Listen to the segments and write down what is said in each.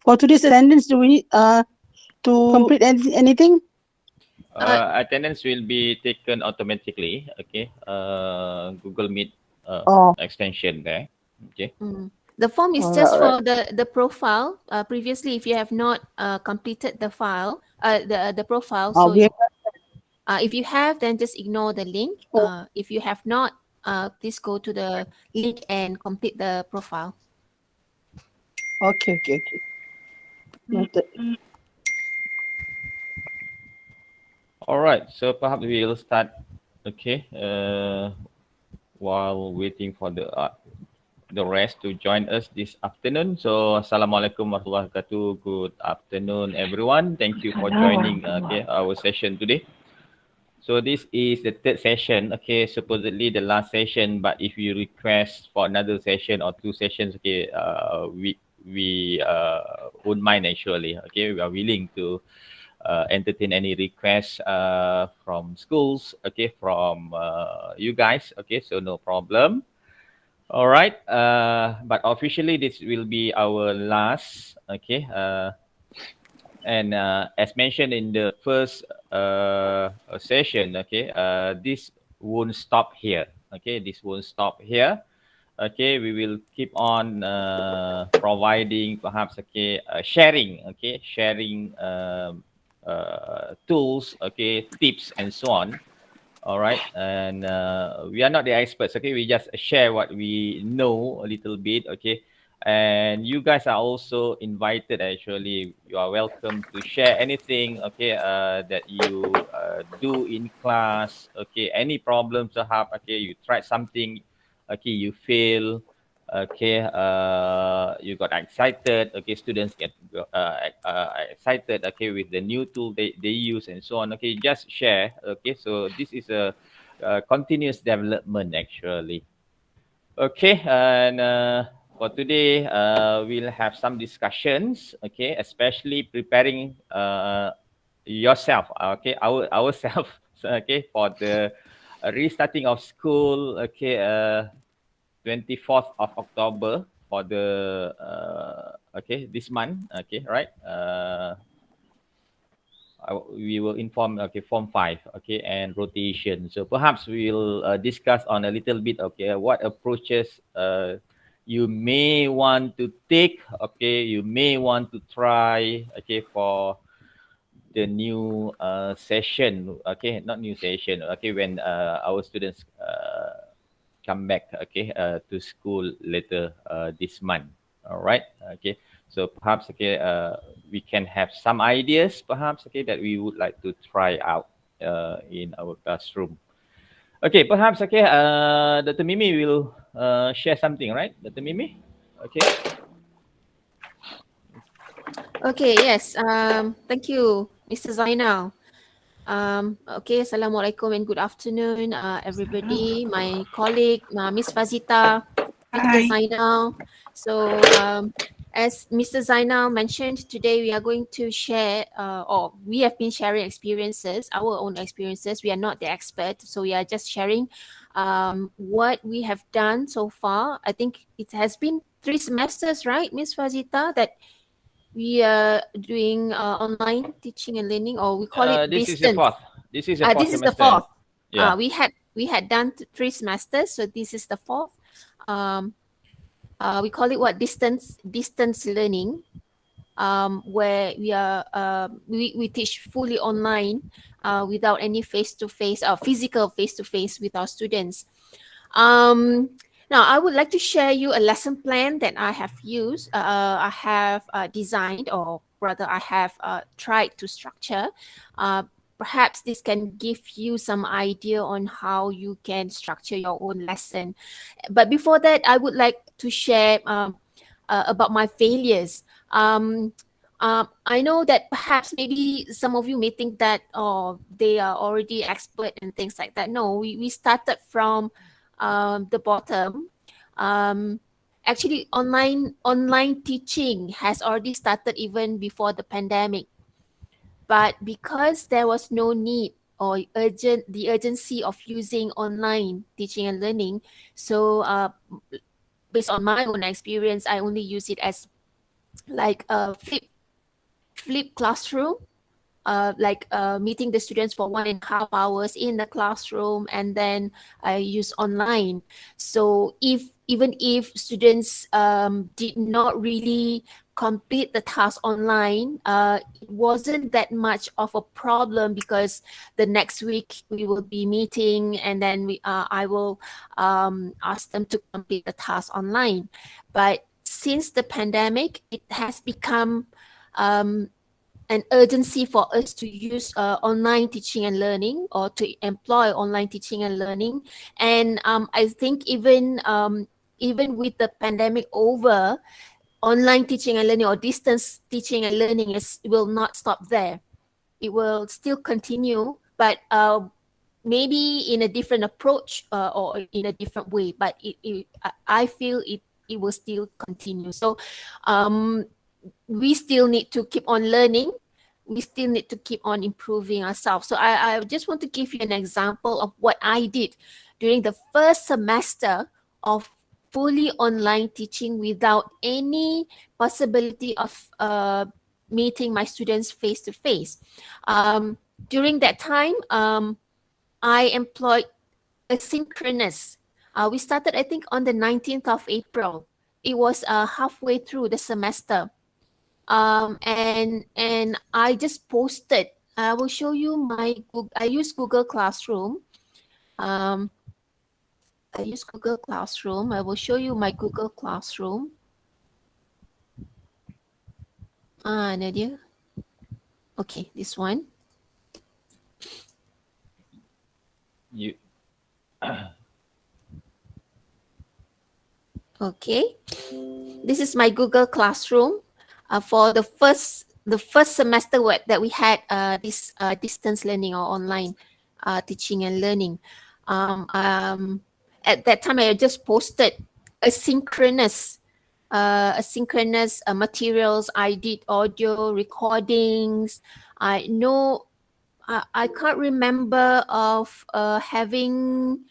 For today's attendance, do we need to complete anything? Attendance will be taken automatically. Okay. Google Meet Oh, extension there. Okay. The form is alright, just alright. for the profile. Previously, if you have not completed the file, the profile, so We if you have, then just ignore the link. oh, If you have not, please go to the link and complete the profile. okay. Noted. All right. So perhaps we'll start. Okay. While waiting for the rest to join us this afternoon. So, Assalamualaikum warahmatullahi wabarakatuh. Good afternoon, everyone. Thank you for joining our session today. So, this is the third session. Okay, supposedly the last session, but if you request for another session or two sessions, okay, we won't mind actually. Okay, we are willing to entertain any requests from schools. Okay, from you guys. Okay, so no problem. All right. But officially, this will be our last. Okay. And as mentioned in the first session, okay, this won't stop here. Okay, this won't stop here. Okay, we will keep on providing, perhaps, okay, sharing tools, okay, tips, and so on. All right, and we are not the experts. Okay, we just share what we know a little bit. Okay, and you guys are also invited. Actually, you are welcome to share anything. Okay, that you do in class. Okay, any problems you have. Okay, you tried something. Okay, you fail. Okay, you got excited. Okay, students get excited. Okay, with the new tool they use and so on. Okay, just share. Okay, so this is a continuous development actually. Okay, and for today, we'll have some discussions. Okay, especially preparing yourself. Okay, ourselves. Okay, for the restarting of school. Okay, 24th of October for the okay, this month. Okay, right. We will inform, okay, form 5, okay, and rotation. So perhaps we'll discuss on a little bit, okay, what approaches you may want to take, okay, you may want to try, okay, for the new session, okay, not new session, okay, when our students come back, okay, to school later this month. All right, okay. So perhaps, okay, we can have some ideas, perhaps, okay, that we would like to try out in our classroom. Okay, perhaps, okay, Dr. Mimi will share something, right, Dr. Mimi? Okay. Okay, yes. Thank you, Mr. Zainal. Okay, Assalamualaikum and good afternoon, everybody. My colleague, Miss Fazita, Mr. Zainal. So, as Mr. Zainal mentioned, today we are going to share, or we have been sharing experiences, our own experiences. We are not the expert, so we are just sharing what we have done so far. I think it has been 3 semesters, right, Miss Fazita, that we are doing online teaching and learning, or we call it This is the distance. fourth. This is the fourth This is the semester. fourth. Yeah. We had done 3 semesters, so this is the fourth. We call it what, distance learning, where we teach fully online, without any face to face or physical face to face with our students. Now, I would like to share you a lesson plan that I have used. I have designed, or rather, I have tried to structure. Perhaps this can give you some idea on how you can structure your own lesson. But before that, I would like to share about my failures. I know that perhaps maybe some of you may think that, oh, they are already expert and things like that. No, we started from the bottom. Actually, online teaching has already started even before the pandemic. But because there was no need or the urgency of using online teaching and learning, so based on my own experience, I only use it as like a flip classroom, meeting the students for 1.5 hours in the classroom, and then I use online. So even if students did not really complete the task online, it wasn't that much of a problem, because the next week we will be meeting, and then I will ask them to complete the task online. But since the pandemic, it has become um, an urgency for us to use online teaching and learning, or to employ online teaching and learning. And I think even with the pandemic over, online teaching and learning, or distance teaching and learning, will not stop there. It will still continue, but maybe in a different approach, or in a different way. But I feel it will still continue. So um, we still need to keep on learning. We still need to keep on improving ourselves. So I just want to give you an example of what I did during the first semester of fully online teaching, without any possibility of meeting my students face to face. During that time, I employed asynchronous. We started, I think, on the 19th of April. It was halfway through the semester. And I just posted. I will show you my Google. I use Google Classroom. Um, I use Google Classroom. I will show you my Google Classroom. Nadia. Okay, this one. You Okay, this is my Google Classroom for the first semester that we had this distance learning, or online teaching and learning. At that time, I just posted asynchronous materials. I did audio recordings. I know I can't remember of having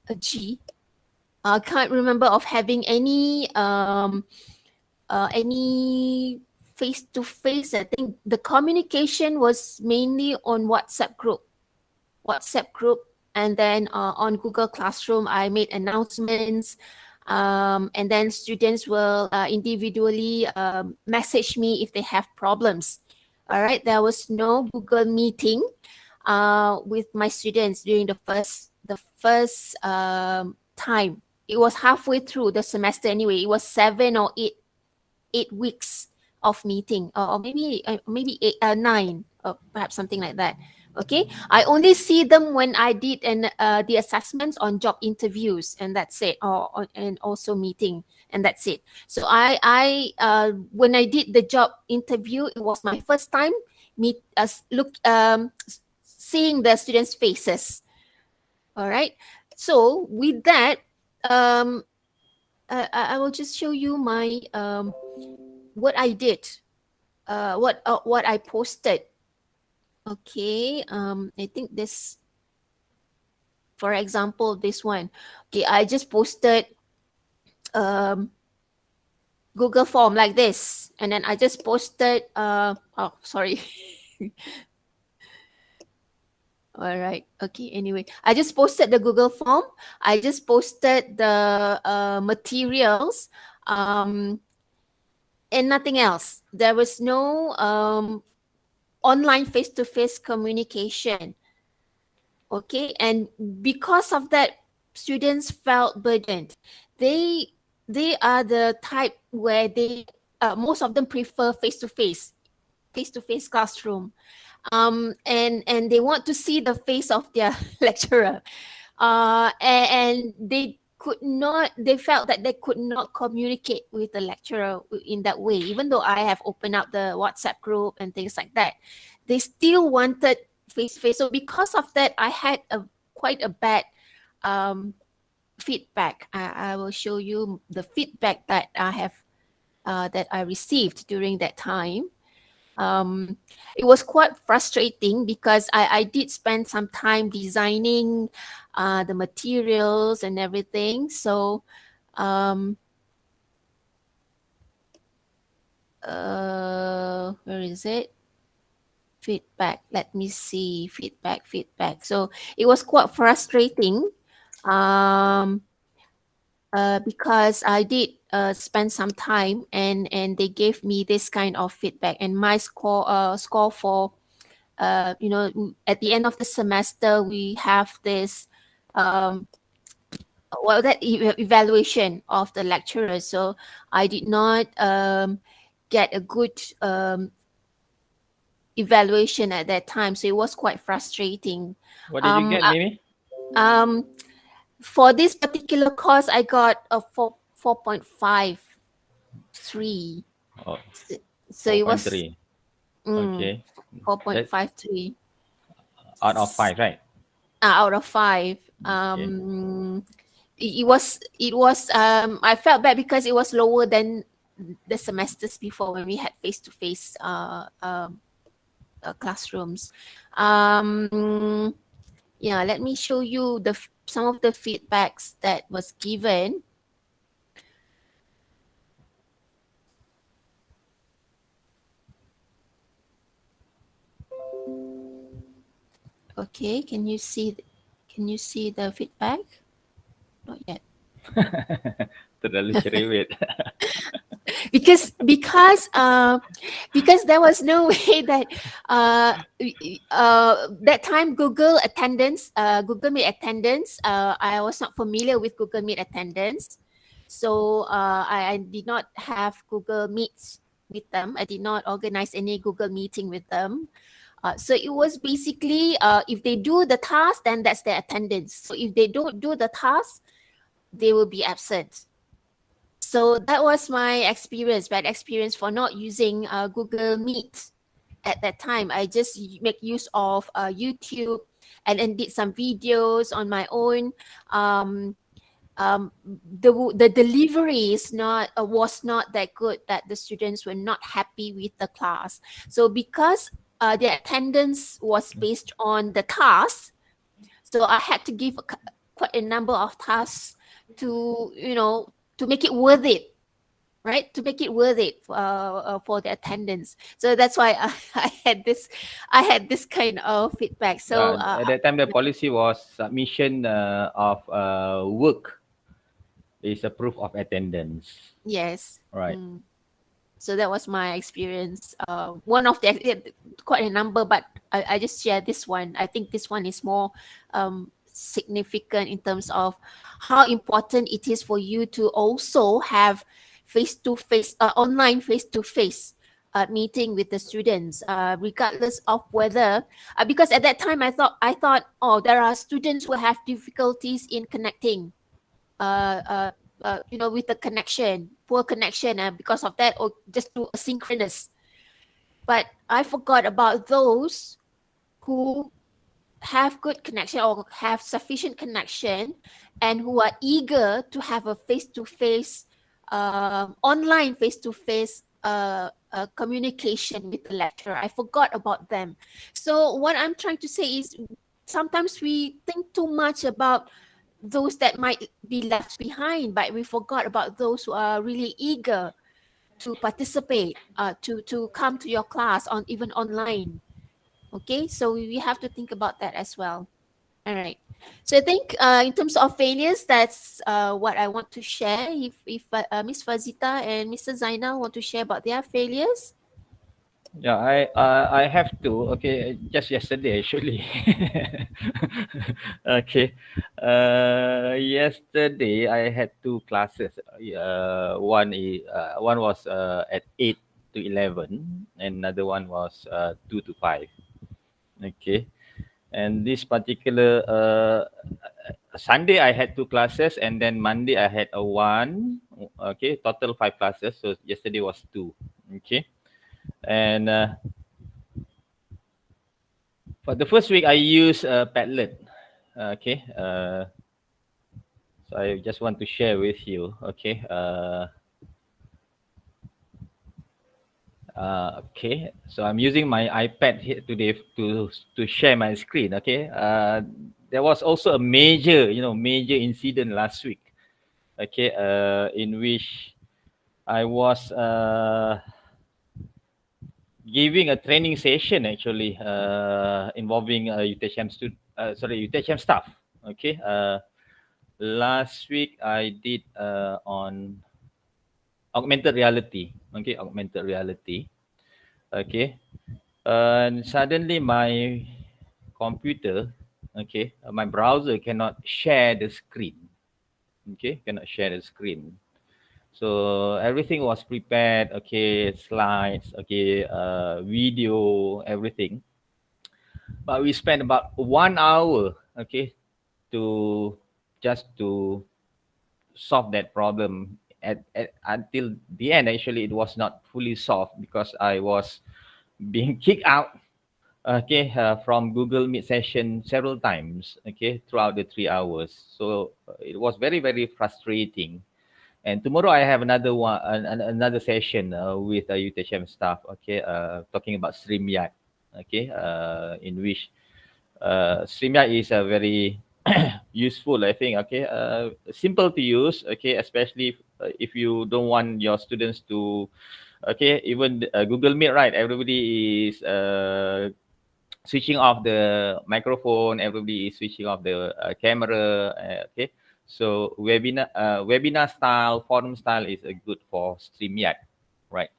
a G. I can't remember of having any face to face. I think the communication was mainly on WhatsApp group, and then on Google Classroom, I made announcements, and then students will individually message me if they have problems. All right, there was no Google meeting with my students during the first time. It was halfway through the semester anyway. It was 7 or 8 weeks of meeting, or maybe eight, 9, or perhaps something like that. Okay, I only see them when I did the assessments on job interviews, and that's it, and also meeting, and that's it. So I when I did the job interview, it was my first time seeing the students' faces. All right. So with that, I will just show you my what I did, what I posted. Okay. I think this, for example, this one. Okay, I just posted Google form like this, and then I just posted. Oh, sorry. All right. Okay. Anyway, I just posted the Google form. I just posted the materials, and nothing else. There was no online face-to-face communication. Okay, and because of that, students felt burdened. They are the type where most of them prefer face-to-face classroom, and they want to see the face of their lecturer, and they felt that they could not communicate with the lecturer in that way. Even though I have opened up the WhatsApp group and things like that, they still wanted face to face. So because of that, I had quite a bad feedback. I will show you the feedback that I have that I received during that time. It was quite frustrating, because I did spend some time designing the materials and everything. So Where is it? Feedback. Let me see. Feedback. So it was quite frustrating. Um, because I did spend some time, and they gave me this kind of feedback, and my score for at the end of the semester we have this um, evaluation of the lecturers. So I did not get a good evaluation at that time, so it was quite frustrating. What did you get, Mimi? Um, for this particular course, I got a 4.53. Oh, So it was 4.3. Okay. That 4.53 out of 5, right? out of 5. Okay. It was I felt bad because it was lower than the semesters before when we had face-to-face classrooms. Yeah, let me show you some of the feedbacks that was given. Okay, can you see the feedback? Not yet. Terlalu cerewet. Because there was no way that that time Google Meet attendance, I was not familiar with Google Meet attendance, so I did not have Google Meets with them. I did not organize any Google meeting with them. So it was basically if they do the task, then that's their attendance. So if they don't do the task, they will be absent. So that was my bad experience for not using Google Meet at that time. I just make use of YouTube, and then did some videos on my own. The delivery was not that good, that the students were not happy with the class. So because the attendance was based on the task, so I had to give quite a number of tasks to to make it worth it, right? To make it worth it for the attendance. So that's why I had this kind of feedback. So At that time, the policy was submission of work is a proof of attendance. yes. Right. So that was my experience. One of quite a number, but I just share this one. I think this one is more significant in terms of how important it is for you to also have face-to-face, online face-to-face meeting with the students, regardless of whether, because at that time I thought, oh, there are students who have difficulties in connecting. With the poor connection, and because of that, or just do asynchronous. But I forgot about those who have good connection or have sufficient connection, and who are eager to have a face-to-face, online face-to-face communication with the lecturer. I forgot about them. So what I'm trying to say is, sometimes we think too much about those that might be left behind, but we forgot about those who are really eager to participate, to come to your class on even online. Okay, so we have to think about that as well. All right. So I think in terms of failures, that's what I want to share. If Miss Fazita and Mr. Zainal want to share about their failures. Yeah, I have to. Okay, just yesterday actually. Okay, yesterday I had two classes. One was at 8 to 11, and another one was 2 to 5. Okay, and this particular Sunday I had two classes, and then Monday I had a one. Okay, total 5 classes. So yesterday was two. Okay, and for the first week, I use Padlet. Okay. So I just want to share with you. Okay. Okay. So I'm using my iPad here today to share my screen. Okay. There was also a major incident last week. Okay. In which I was giving a training session actually involving UTHM staff. Okay. Last week I did on augmented reality. Okay, augmented reality. Okay. And suddenly my computer, okay, my browser cannot share the screen. Okay, cannot share the screen. So everything was prepared. Okay, slides. Okay, video, everything. But we spent about 1 hour. Okay, to just to solve that problem. Until the end, actually, it was not fully solved because I was being kicked out, okay, from Google Meet session several times, okay, throughout the 3 hours. So it was very, very frustrating. And tomorrow I have another one, another session with UTHM staff, okay, talking about StreamYard, okay, in which StreamYard is a very useful, I think, okay, simple to use, okay, especially if you don't want your students to, okay, even Google Meet, right? Everybody is switching off the microphone, everybody is switching off the camera, okay. So webinar style, forum style is good for StreamYard, right?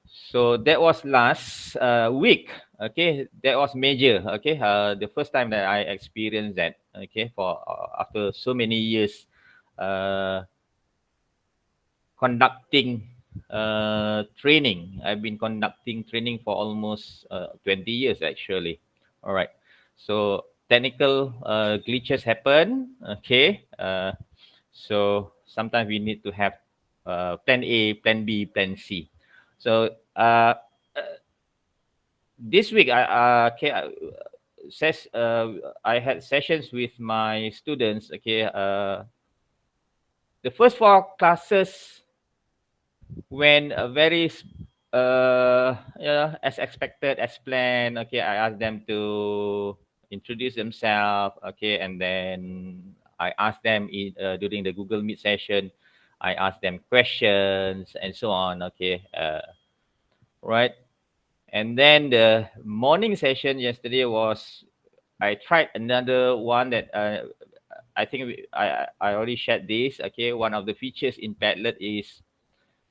So that was last week. Okay, that was major. Okay, the first time that I experienced that. Okay, for after so many years uh, conducting training. I've been conducting training for almost 20 years actually. All right. So technical glitches happen. Okay. So sometimes we need to have plan A, plan B, plan C. So this week I had sessions with my students. Okay, the first four classes went yeah, as expected, as planned. Okay, I asked them to introduce themselves. Okay, and then I asked them during the Google Meet session. I asked them questions and so on. Okay, right. And then the morning session yesterday was, I tried another one that I think I already shared this. Okay, one of the features in Padlet is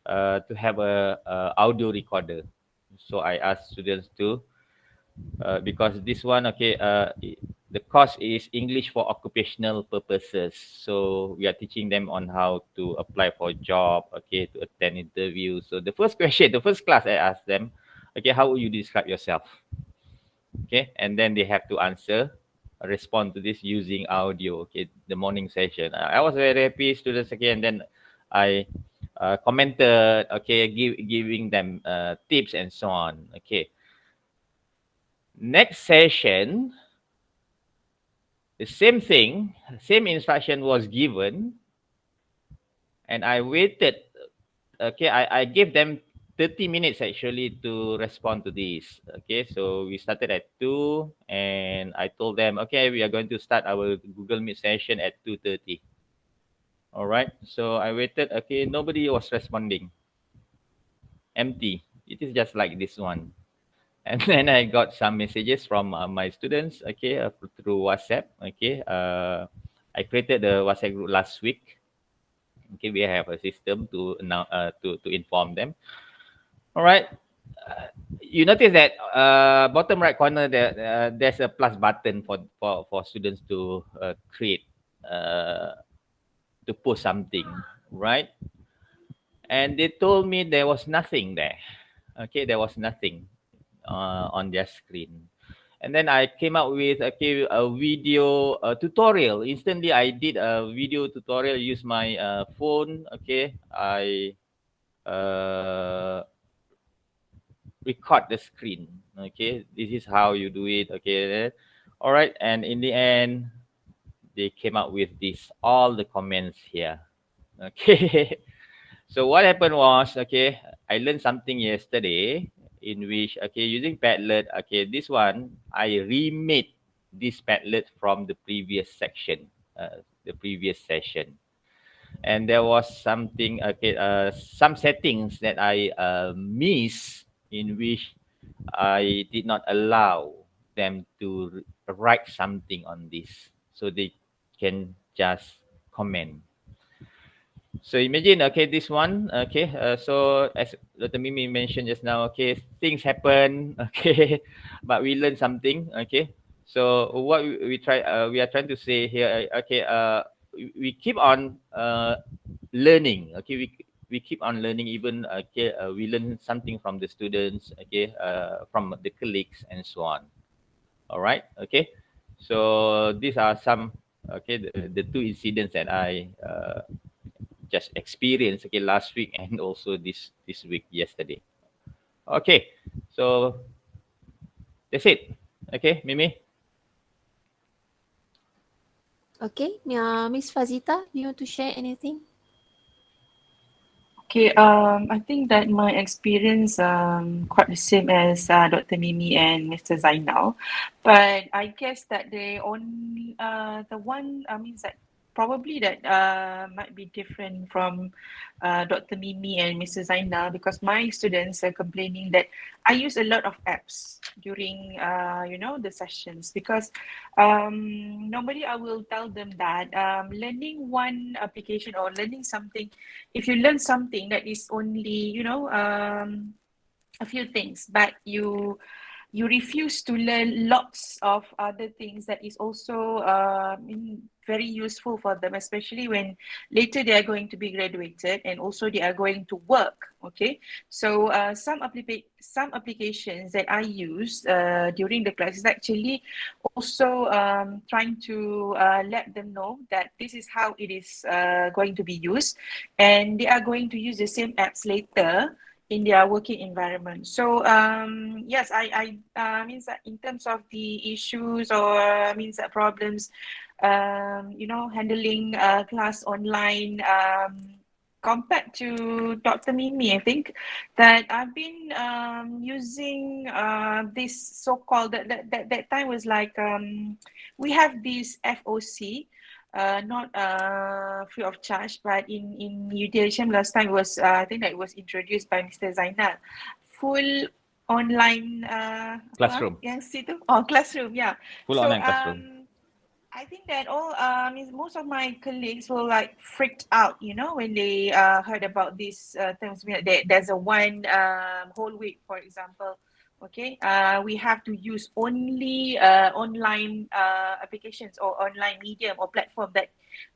to have a audio recorder. So I asked students to because this one, okay, the course is English for occupational purposes. So we are teaching them on how to apply for a job, okay, to attend interview. So the first question, the first class, I asked them, okay, how would you describe yourself? Okay, and then they have to answer, respond to this using audio. Okay, the morning session. I was very happy, students. Okay, and then I commented. Okay, giving them tips and so on. Okay, next session, the same thing, same instruction was given, and I waited. Okay, I gave them 30 minutes actually to respond to this. Okay, so we started at 2 and I told them, okay, we are going to start our Google Meet session at 2:30. All right, so I waited. Okay, nobody was responding. Empty. It is just like this one. And then I got some messages from my students, okay, through WhatsApp. Okay, I created the WhatsApp group last week. Okay, we have a system to now to inform them. All right. You notice that bottom right corner there, there's a plus button for students to create to post something, right? And they told me there was nothing there. Okay, there was nothing on their screen. And then I came up with a video tutorial. Instantly, I did a video tutorial. Use my phone. Okay, I record the screen. Okay, this is how you do it. Okay, all right. And in the end, they came up with this. All the comments here. Okay. So what happened was, okay, I learned something yesterday in which, okay, using Padlet, okay, this one, I remade this Padlet from the previous section, the previous session. And there was something, okay, some settings that I missed in which I did not allow them to write something on this, so they can just comment. So imagine, okay, this one, okay. So as Dr. Mimi mentioned just now, okay, things happen, okay, but we learn something, okay. So what we try, we are trying to say here, okay, we keep on learning, okay. We keep on learning, even okay, we learn something from the students, okay, from the colleagues and so on. All right, okay. So these are some, okay, the two incidents that I just experienced, okay, last week and also this week, yesterday. Okay, so that's it. Okay, Mimi. Okay, Miss Fazita, you want to share anything? Okay, I think that my experience quite the same as Dr. Mimi and Mr. Zainal, but I guess that the one means that probably that might be different from Dr. Mimi and Mr. Zainal, because my students are complaining that I use a lot of apps during the sessions, because normally I will tell them that learning one application or learning something, if you learn something that is only a few things, but you refuse to learn lots of other things that is also very useful for them, especially when later they are going to be graduated and also they are going to work. Okay, so some applications that I use during the class is actually also trying to let them know that this is how it is going to be used, and they are going to use the same apps later in their working environment. So yes, I means that in terms of the issues or means that problems, handling class online, compared to Dr. Mimi, I think that I've been using this so-called that time was like we have this FOC, not free of charge, but in UTHM last time was I think that it was introduced by Mr. Zainal, full online Classroom. yang situ, classroom, yeah. Full So online classroom. I think that all most of my colleagues were like freaked out, when they heard about these terms. There's a one whole week, for example. Okay, we have to use only online applications or online medium or platform that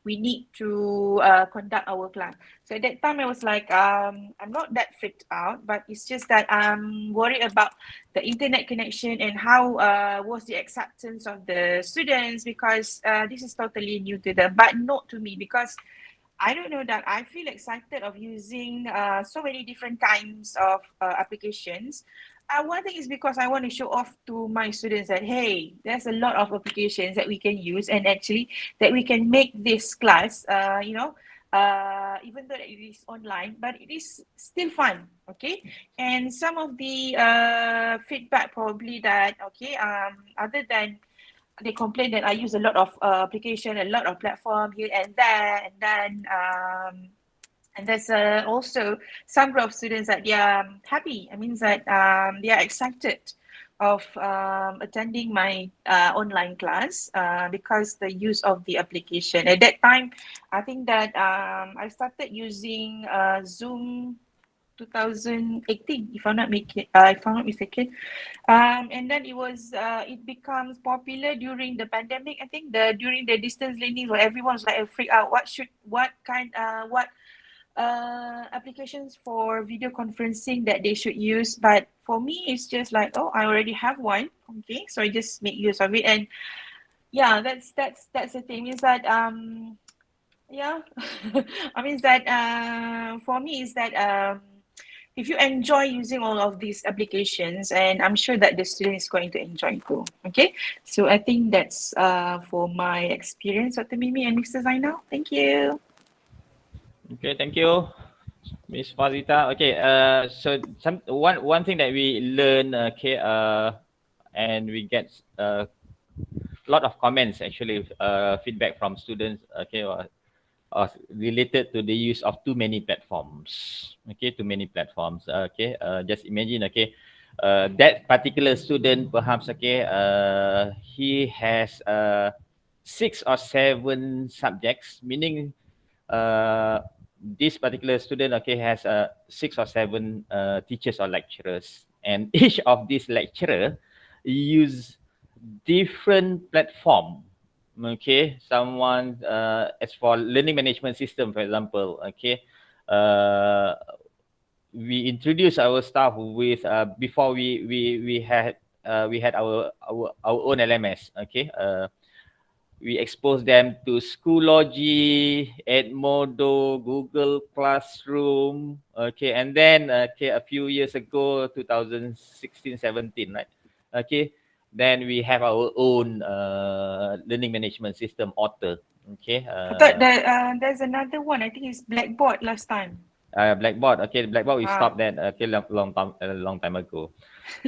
we need to conduct our class. So at that time, I was like, I'm not that freaked out, but it's just that I'm worried about the internet connection and how was the acceptance of the students, because this is totally new to them, but not to me, because I don't know, that I feel excited of using so many different kinds of applications. One thing is because I want to show off to my students that, hey, there's a lot of applications that we can use, and actually that we can make this class, even though it is online, but it is still fun. Okay. And some of the feedback probably that, okay, other than they complain that I use a lot of application, a lot of platform here and there, and then and there's also some group of students that they are happy. I mean that they are excited of attending my online class because the use of the application. At that time, I think that I started using Zoom 2018, if I'm not mistaken. And then it becomes popular during the pandemic. I think during the distance learning, where everyone's like a freak out. What applications for video conferencing that they should use? But for me, it's just like, oh, I already have one. Okay, so I just make use of it. And yeah, that's the thing. Is that yeah, I mean that for me is that if you enjoy using all of these applications, and I'm sure that the student is going to enjoy too. Okay, so I think that's for my experience, Dr. Mimi and Mr. Zainal. Thank you. Okay, thank you, Miss Fazita. Okay, so one thing that we learn, okay, and we get a lot of comments, actually, feedback from students, okay, related to the use of too many platforms. Okay, too many platforms. Okay, just imagine, okay, that particular student perhaps he has 6 or 7 subjects, meaning uh, this particular student has 6 or 7 teachers or lecturers, and each of these lecturer use different platform. Okay, someone as for learning management system, for example, uh, we introduced our staff with before we had our own LMS. We expose them to Schoology, Edmodo, Google Classroom. And then a few years ago, 2016-17, right? Then we have our own learning management system, Otter. I thought that there's another one. I think it's Blackboard last time. Blackboard. Blackboard we stopped that long time ago.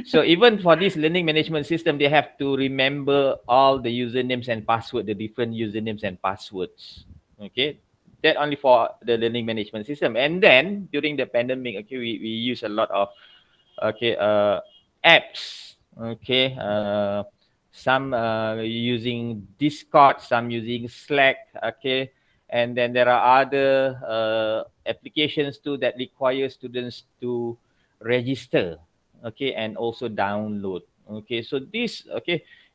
So even for this learning management system, they have to remember all the usernames and password, the different usernames and passwords. That only for the learning management system. And then during the pandemic, we use a lot of apps. Some using Discord, some using Slack. And then there are other applications too that require students to register, and also download. So this,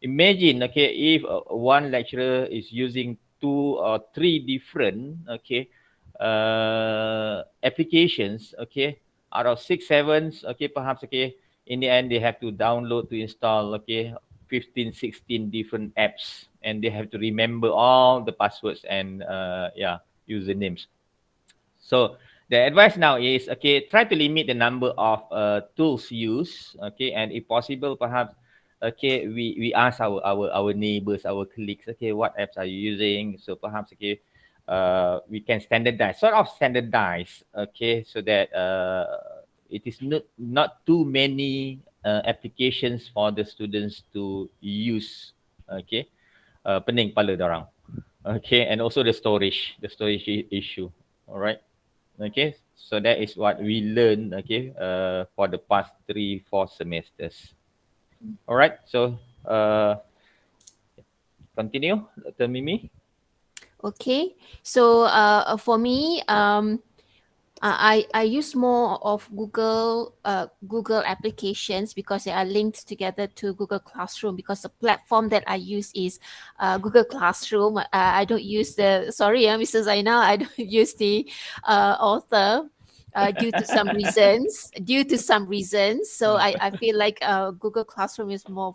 imagine, if one lecturer is using 2 or 3 different applications, out of 6, 7, perhaps, in the end they have to download to install 15, 16 different apps, and they have to remember all the passwords and usernames. So the advice now is try to limit the number of tools used. And if possible, perhaps we ask our neighbors, our colleagues, what apps are you using? So perhaps we can standardize, so that it is not too many applications for the students to use. Pening kepala dorang. And also the storage issue. All right. So that is what we learned for the past 3-4 semesters. All right, so continue, Dr. Mimi. Okay, so for me, I use more of Google applications because they are linked together to Google Classroom, because the platform that I use is Google Classroom. I don't use Mr. Zainal, I don't use the Author. Due to some reasons, so I feel like Google Classroom is more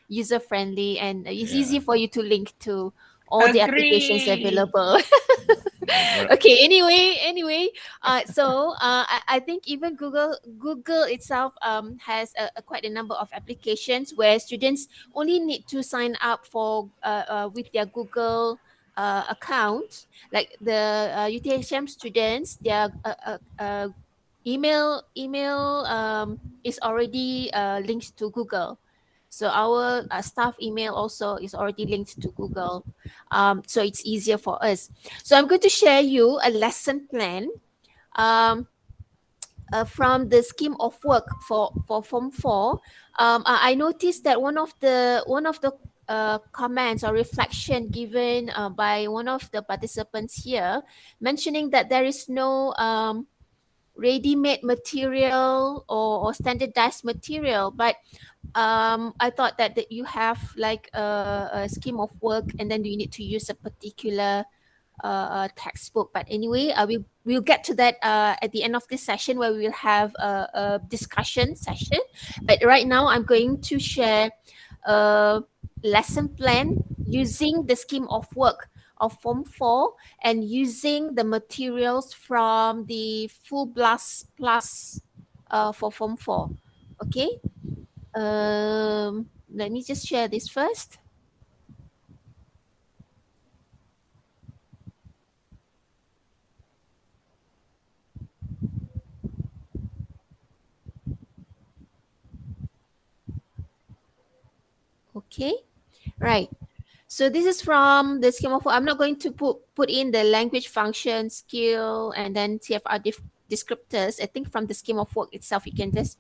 user friendly, and it's easy for you to link to all the applications available. Okay, anyway, I think even Google itself has quite a number of applications where students only need to sign up for with their Google account. Like the UTHM students, their email is already linked to Google. So our staff email also is already linked to Google. So it's easier for us. So I'm going to share you a lesson plan from the scheme of work for Form 4. I noticed that one of the comments or reflection given by one of the participants here, mentioning that there is no ready-made material or standardized material, but I thought that you have like a scheme of work, and then you need to use a particular textbook. But anyway, we'll get to that at the end of this session, where we will have a discussion session. But right now, I'm going to share a lesson plan using the scheme of work of Form 4 and using the materials from the Full Blast Plus for Form 4. Okay. Let me just share this first. Okay, right. So this is from the scheme of work. I'm not going to put in the language function, skill, and then TFR descriptors, I think from the scheme of work itself, you can just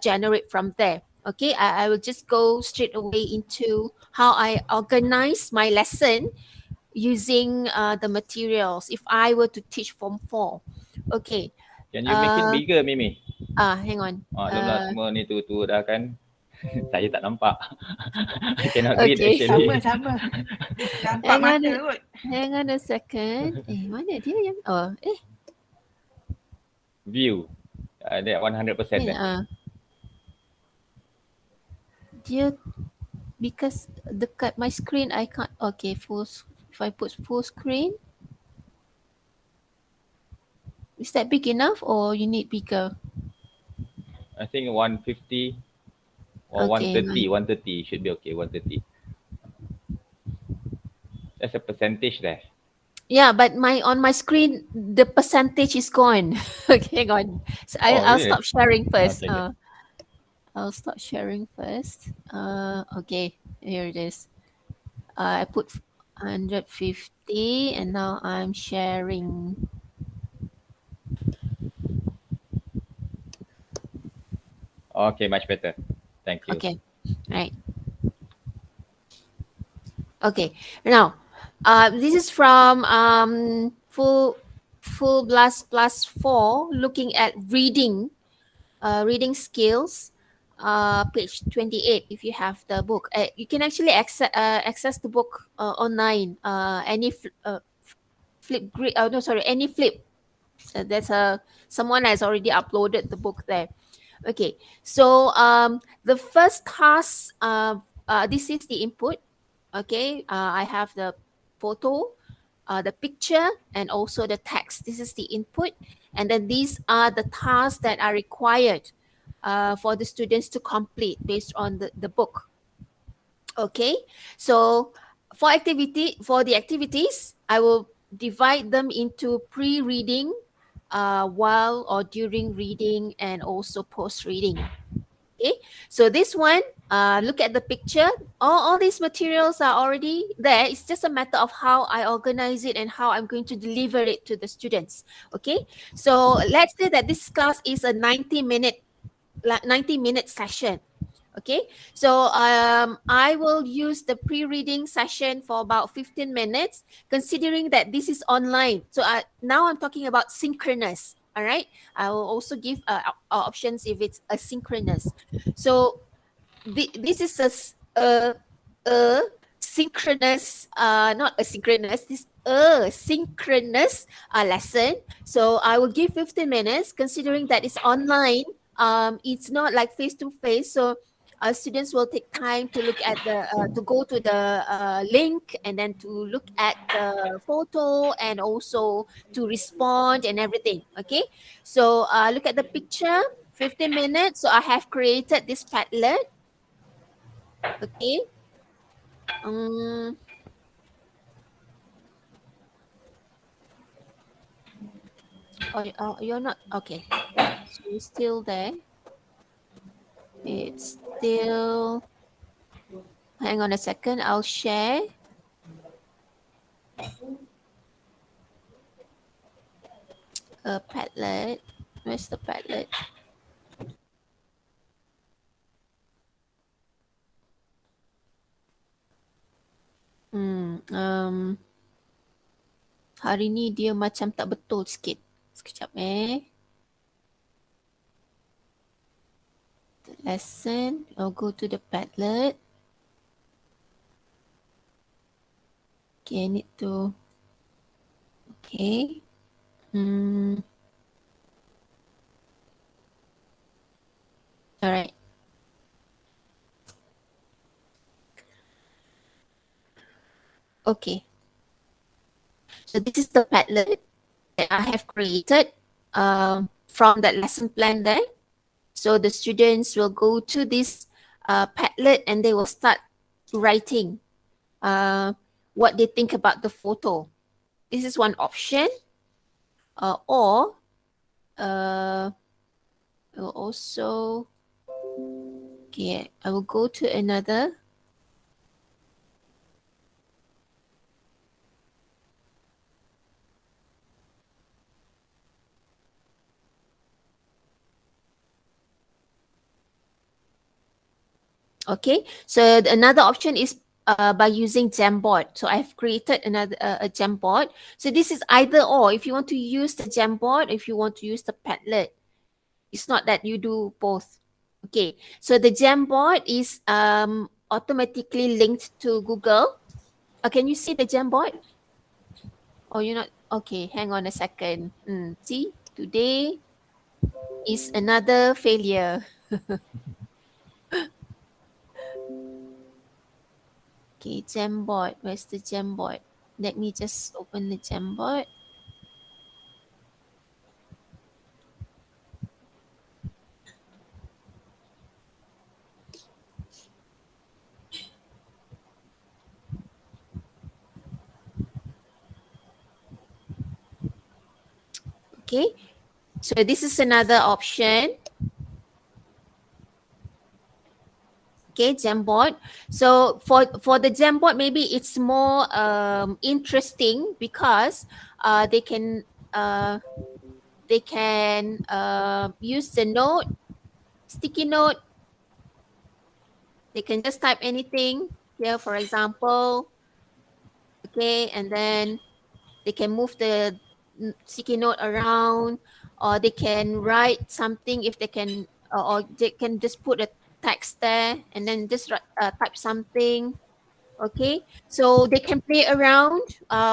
generate from there. Okay, I will just go straight away into how I organize my lesson using the materials if I were to teach Form 4. Okay, Can you make it bigger, Mimi? hang on. Luna semua ni tu dah kan. Saya tak nampak. I cannot read Okay. actually. Sama. Nampak Hang on, mata kot. hang on a second. Mana dia yang? View. That 100% dah. Dia because dekat my screen I can't. Okay, if I put full screen, is that big enough or you need bigger? I think 150 or Okay, 130 should be okay. 130. That's a percentage there. Yeah, but on my screen the percentage is gone. Okay, hang on. So I'll Really? stop sharing first. Okay. I'll stop sharing first. Okay, here it is. I put 150 and now I'm sharing. Okay, much better. Thank you. Okay, right. Okay, now this is from full blast plus 4, looking at reading skills, page 28. If you have the book, you can actually access the book online. Any any flip. That's someone has already uploaded the book there. Okay, so the first task, this is the input. Okay, I have the photo, the picture, and also the text. This is the input, and then these are the tasks that are required for the students to complete based on the book. Okay, so for the activities, I will divide them into pre-reading, while or during reading, and also post-reading. Okay, so this one, look at the picture. All these materials are already there. It's just a matter of how I organize it and how I'm going to deliver it to the students. Okay, so let's say that this class is a 90-minute session. Okay, so I will use the pre-reading session for about 15 minutes, considering that this is online. So now I'm talking about synchronous. All right, I will also give options if it's asynchronous. So this is a synchronous, not asynchronous. This synchronous lesson. So I will give 15 minutes, considering that it's online. It's not like face to face. So students will take time to look at to go to the link, and then to look at the photo, and also to respond and everything. Okay, so look at the picture. 15 minutes. So I have created this Padlet. Okay. You're not okay. So it's still there. It's still. Hang on a second. I'll share. A Padlet. Where's the Padlet? Hari ni dia macam tak betul sikit. Sekejap The lesson. I'll go to the Padlet. Okay, I need to. Okay. Alright. Okay. So this is the Padlet that I have created from that lesson plan there. So the students will go to this Padlet and they will start writing what they think about the photo. This is one option. Or I will also, okay, I will go to another. Okay, so another option is by using Jamboard. So I've created another a Jamboard. So this is either or. If you want to use the Jamboard, if you want to use the Padlet, it's not that you do both. Okay, so the Jamboard is automatically linked to Google. Can you see the Jamboard? Oh, you're not. Okay, hang on a second. See, today is another failure. Okay, Jamboard. Where's the Jamboard? Let me just open the Jamboard. Okay, so this is another option. Okay, Jamboard. So for the Jamboard, maybe it's more interesting because they can use the note, sticky note. They can just type anything here, for example. Okay, and then they can move the sticky note around, or they can write something if they can, or they can just put a text there and then just type something. Okay, so they can play around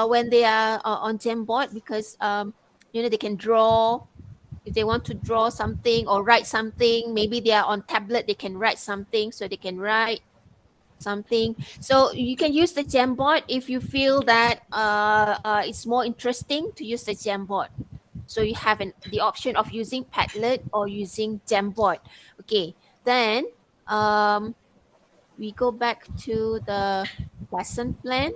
when they are on Jamboard because they can draw if they want to draw something or write something. Maybe they are on tablet, they can write something, so they can write something. So you can use the Jamboard if you feel that it's more interesting to use the Jamboard. So you have the option of using Padlet or using Jamboard. Okay, then we go back to the lesson plan.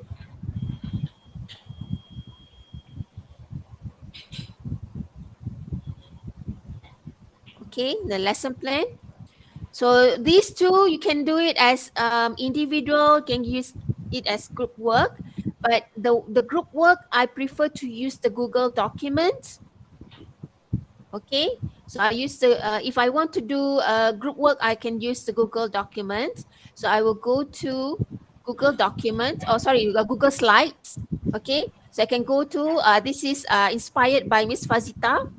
Okay, the lesson plan. So these two, you can do it as individual, can use it as group work. But the group work, I prefer to use the Google document. Okay, so I use the, if I want to do group work, I can use the Google document. So I will go to Google document, Google Slides. Okay, so I can go to, this is inspired by Miss Fazita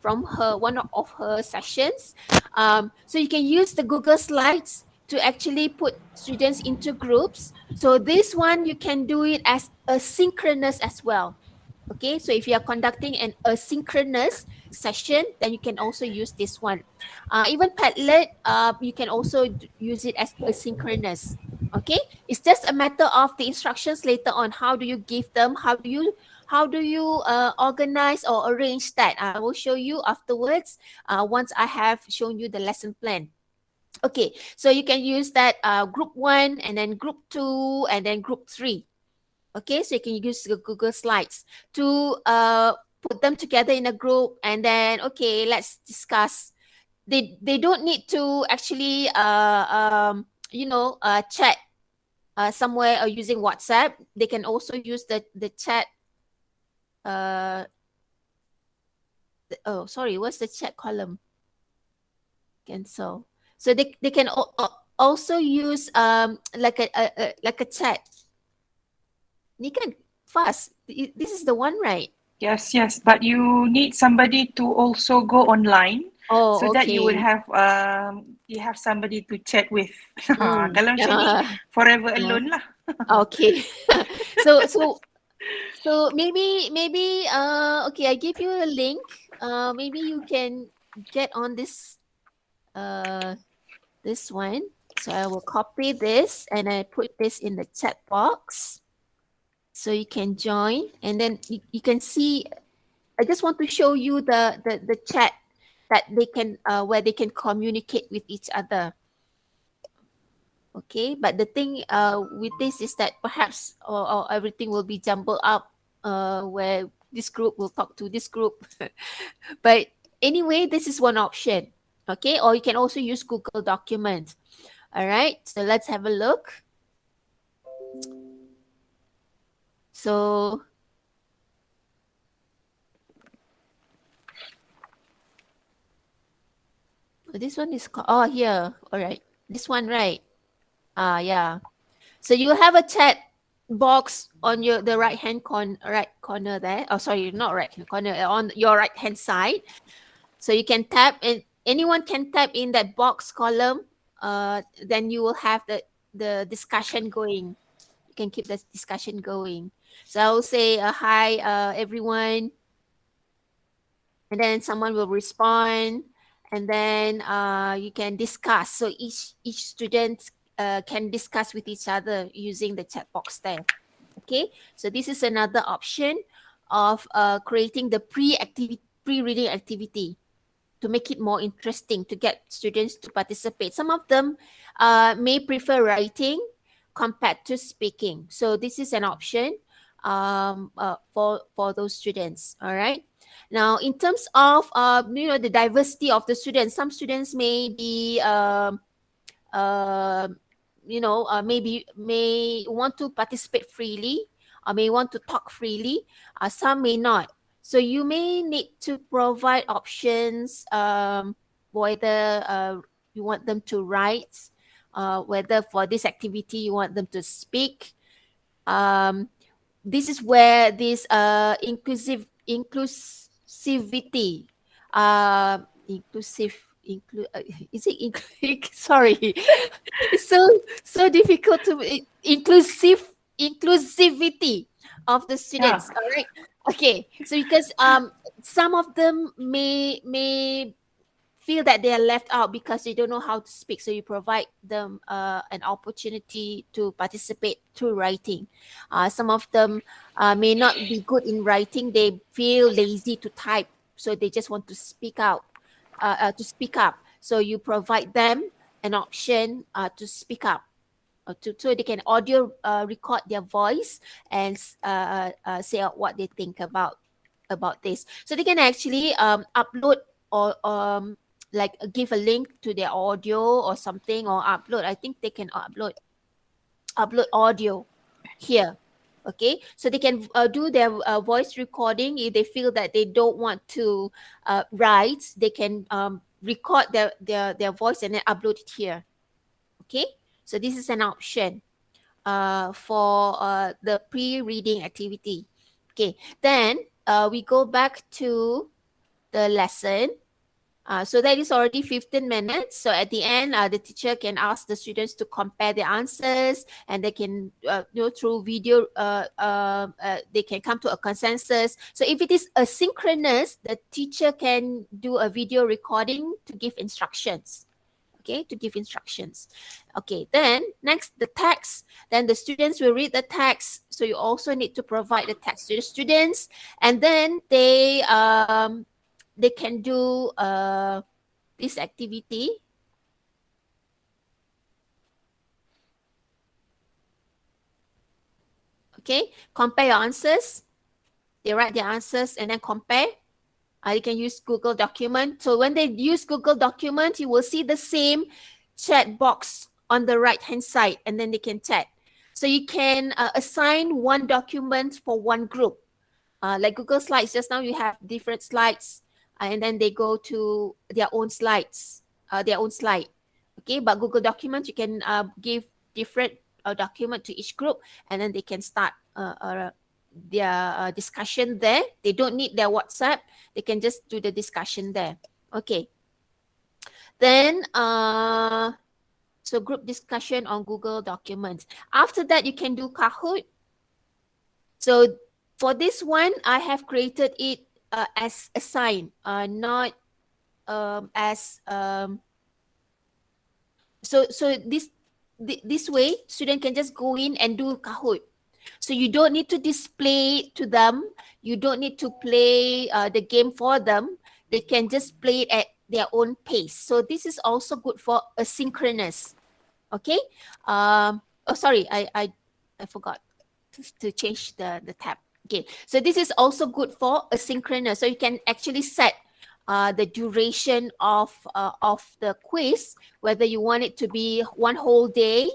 from one of her sessions. So you can use the Google Slides to actually put students into groups. So this one, you can do it as asynchronous as well. Okay, so if you are conducting an asynchronous session, then you can also use this one. Even Padlet, you can also use it as asynchronous. Okay, it's just a matter of the instructions later on. How do you give them? How do you organize or arrange that? I will show you afterwards. Once I have shown you the lesson plan. Okay, so you can use that group 1 and then group 2 and then group 3. Okay, so you can use the Google Slides to put them together in a group, and then okay, let's discuss. They don't need to actually chat somewhere or using WhatsApp. They can also use the chat. Sorry, what's the chat column? Cancel. So they can also use like a chat. You can fast. This is the one, right? Yes, yes, but you need somebody to also go online Oh, so that you would okay. have somebody to chat with. Kalau macam ni, Uh, forever alone lah. okay. so so so maybe okay, I give you a link. Maybe you can get on this one. So I will copy this and I put this in the chat box. So you can join, and then you can see. I just want to show you the chat that they can where they can communicate with each other. Okay, but the thing with this is that perhaps or everything will be jumbled up where this group will talk to this group. But anyway, this is one option. Okay, or you can also use Google Document. All right, so let's have a look. So this one is here. All right, this one, right? Yeah. So you have a chat box on the right corner there. Oh, sorry, not right hand corner, on your right hand side. So you can tap, and anyone can tap in that box column. Then you will have the discussion going. You can keep the discussion going. So I will say, hi, everyone, and then someone will respond, and then you can discuss. So each student can discuss with each other using the chat box there. Okay, so this is another option of creating the pre-reading activity to make it more interesting to get students to participate. Some of them may prefer writing compared to speaking. So this is an option for those students. All right. Now, in terms of the diversity of the students, some students may be uh, maybe may want to participate freely, or may want to talk freely. Some may not. So you may need to provide options, whether you want them to write, whether for this activity you want them to speak. Um, this is where this inclusivity, inclusive is it sorry, it's so difficult to inclusivity of the Yeah. students. All right. Okay, so because some of them may feel that they are left out because they don't know how to speak. So you provide them an opportunity to participate through writing. Some of them may not be good in writing. They feel lazy to type, so they just want to speak out, to speak up. So you provide them an option to speak up. So they can audio record their voice and say out what they think about this. So they can actually upload, or like give a link to their audio or something, or upload. I think they can upload audio here. Okay, so they can do their voice recording. If they feel that they don't want to write, they can record their voice and then upload it here. Okay, so this is an option for the pre-reading activity. Okay, then we go back to the lesson. So that is already 15 minutes. So at the end, the teacher can ask the students to compare the answers, and they can, through video, they can come to a consensus. So if it is asynchronous, the teacher can do a video recording to give instructions. Okay, to give instructions. Okay, then next, the text. Then the students will read the text. So you also need to provide the text to the students, and then they can do this activity. Okay, compare your answers. They write their answers and then compare. You can use Google document. So when they use Google document, you will see the same chat box on the right hand side, and then they can chat. So you can assign one document for one group. Like Google Slides, just now you have different slides, and then they go to their own slides, their own slide. Okay, but Google Document, you can give different document to each group, and then they can start their discussion there. They don't need their WhatsApp. They can just do the discussion there. Okay. Then, so group discussion on Google Documents. After that, you can do Kahoot. So for this one, I have created it as a sign, not as so this way, student can just go in and do Kahoot. So you don't need to display to them. You don't need to play the game for them. They can just play it at their own pace. So this is also good for asynchronous. Okay. Oh, sorry, I forgot to change the tab. Okay, so this is also good for asynchronous. So you can actually set the duration of the quiz, whether you want it to be one whole day,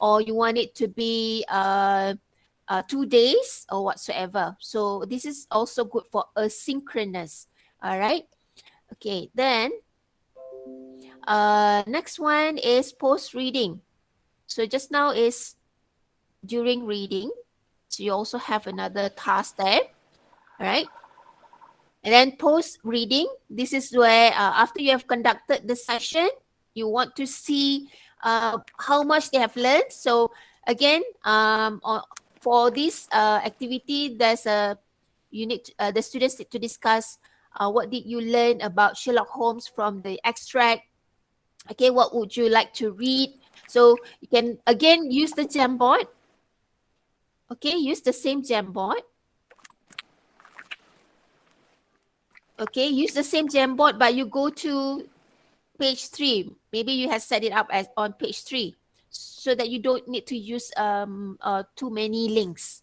or you want it to be 2 days or whatsoever. So this is also good for asynchronous. All right. Okay, then next one is post reading. So just now is during reading. So you also have another task there. All right. And then post reading, this is where after you have conducted the session, you want to see how much they have learned. So again, for this activity, there's a the students need to discuss what did you learn about Sherlock Holmes from the extract. Okay, what would you like to read? So you can again use the Jamboard. Okay, use the same Jamboard. Okay, use the same Jamboard, but you go to page 3. Maybe you have set it up as on page 3 so that you don't need to use too many links.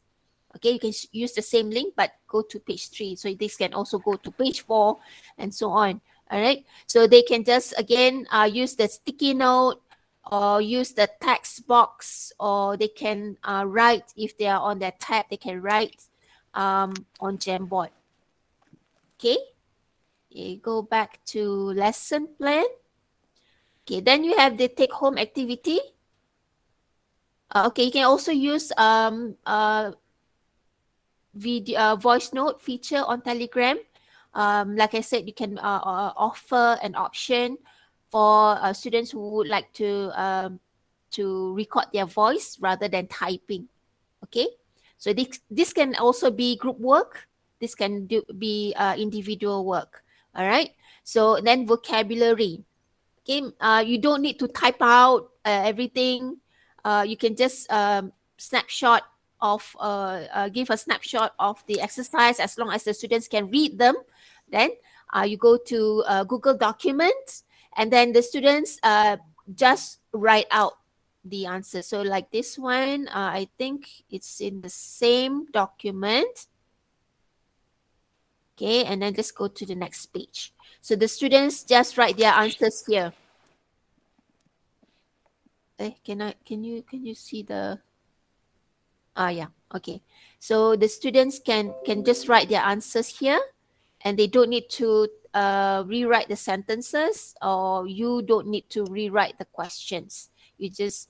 Okay, you can use the same link but go to page 3. So this can also go to page 4 and so on. All right, so they can just again use the sticky note or use the text box, or they can write if they are on their tab. They can write on Jamboard. Okay. Okay, go back to lesson plan. Okay, then you have the take-home activity. Okay, you can also use video voice note feature on Telegram. Like I said, you can offer an option for students who would like to record their voice rather than typing. Okay, so this can also be group work. This can be individual work. All right. So then vocabulary. Okay, you don't need to type out everything. You can just snapshot of give a snapshot of the exercise as long as the students can read them. Then you go to Google Documents, and then the students just write out the answer. So like this one, I think it's in the same document. Okay, and then let's go to the next page. So the students just write their answers here. Can you see the yeah, okay. So the students can just write their answers here, and they don't need to rewrite the sentences, or you don't need to rewrite the questions. You just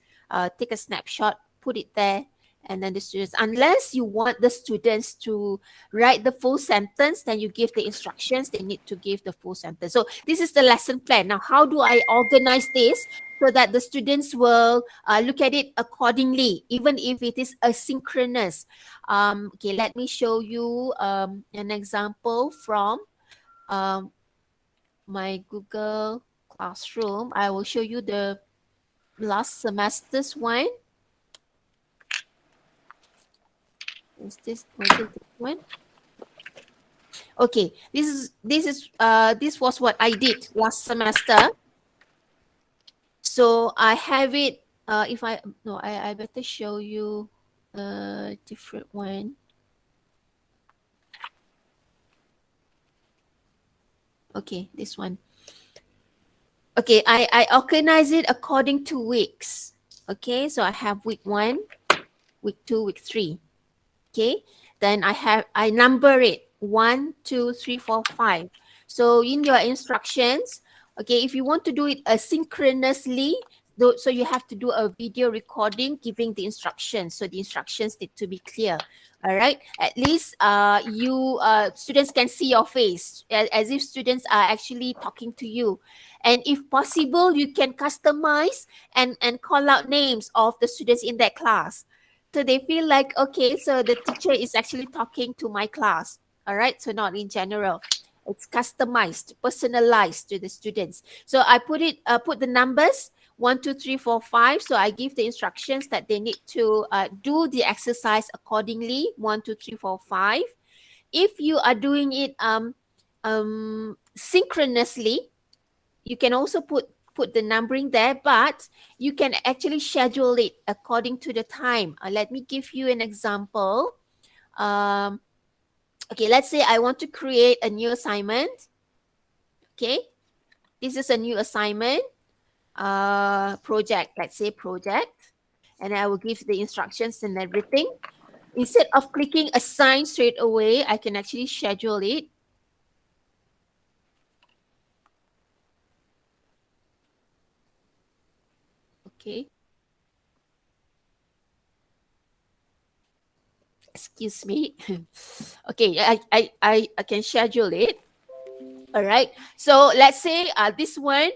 take a snapshot, put it there, and then the students, unless you want the students to write the full sentence, then you give the instructions. They need to give the full sentence. So this is the lesson plan. Now, how do I organize this so that the students will look at it accordingly, even if it is asynchronous? Okay, let me show you an example from my Google Classroom. I will show you the last semester's one. Was it this one? Okay, this was what I did last semester. So I have it. I better show you a different one. Okay, this one. Okay, I organize it according to weeks. Okay, so I have week 1, week 2, week 3. Okay, then I number it 1, 2, 3, 4, 5. So in your instructions, okay, if you want to do it asynchronously, so you have to do a video recording giving the instructions. So the instructions need to be clear. All right, at least students can see your face as if students are actually talking to you. And if possible, you can customize and call out names of the students in that class. So they feel like, okay, so the teacher is actually talking to my class. All right, so not in general. It's customized, personalized to the students. So I put the numbers 1, 2, 3, 4, 5. So I give the instructions that they need to do the exercise accordingly. 1, 2, 3, 4, 5. If you are doing it synchronously, you can also put the numbering there, but you can actually schedule it according to the time. Let me give you an example. Okay, let's say I want to create a new assignment. Okay, this is a new assignment project. Let's say project, and I will give the instructions and everything. Instead of clicking assign straight away, I can actually schedule it. Okay. Excuse me. Okay, I can schedule it. All right. So let's say this one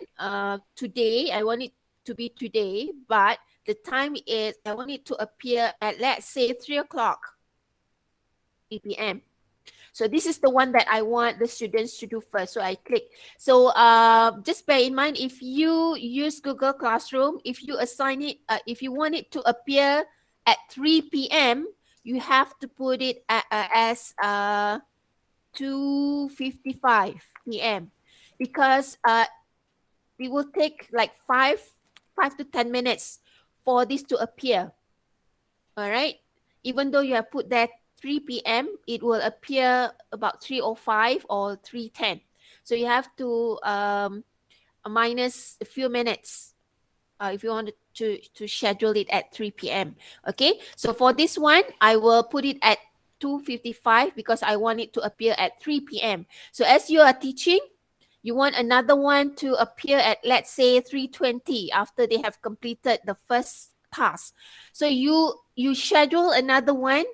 today, I want it to be today, but the time is, I want it to appear at, let's say, 3 o'clock p.m. So this is the one that I want the students to do first. So I click. So just bear in mind, if you use Google Classroom, if you assign it, if you want it to appear at 3 p.m., you have to put it as 2:55 p.m. because it will take like 5 to 10 minutes for this to appear. All right. Even though you have put that 3 p.m., it will appear about 3:05 or 3:10. So you have to minus a few minutes if you want to schedule it at 3 p.m. Okay. So for this one, I will put it at 2:55 because I want it to appear at 3 p.m. So as you are teaching, you want another one to appear at, let's say, 3:20 after they have completed the first task. So you schedule another one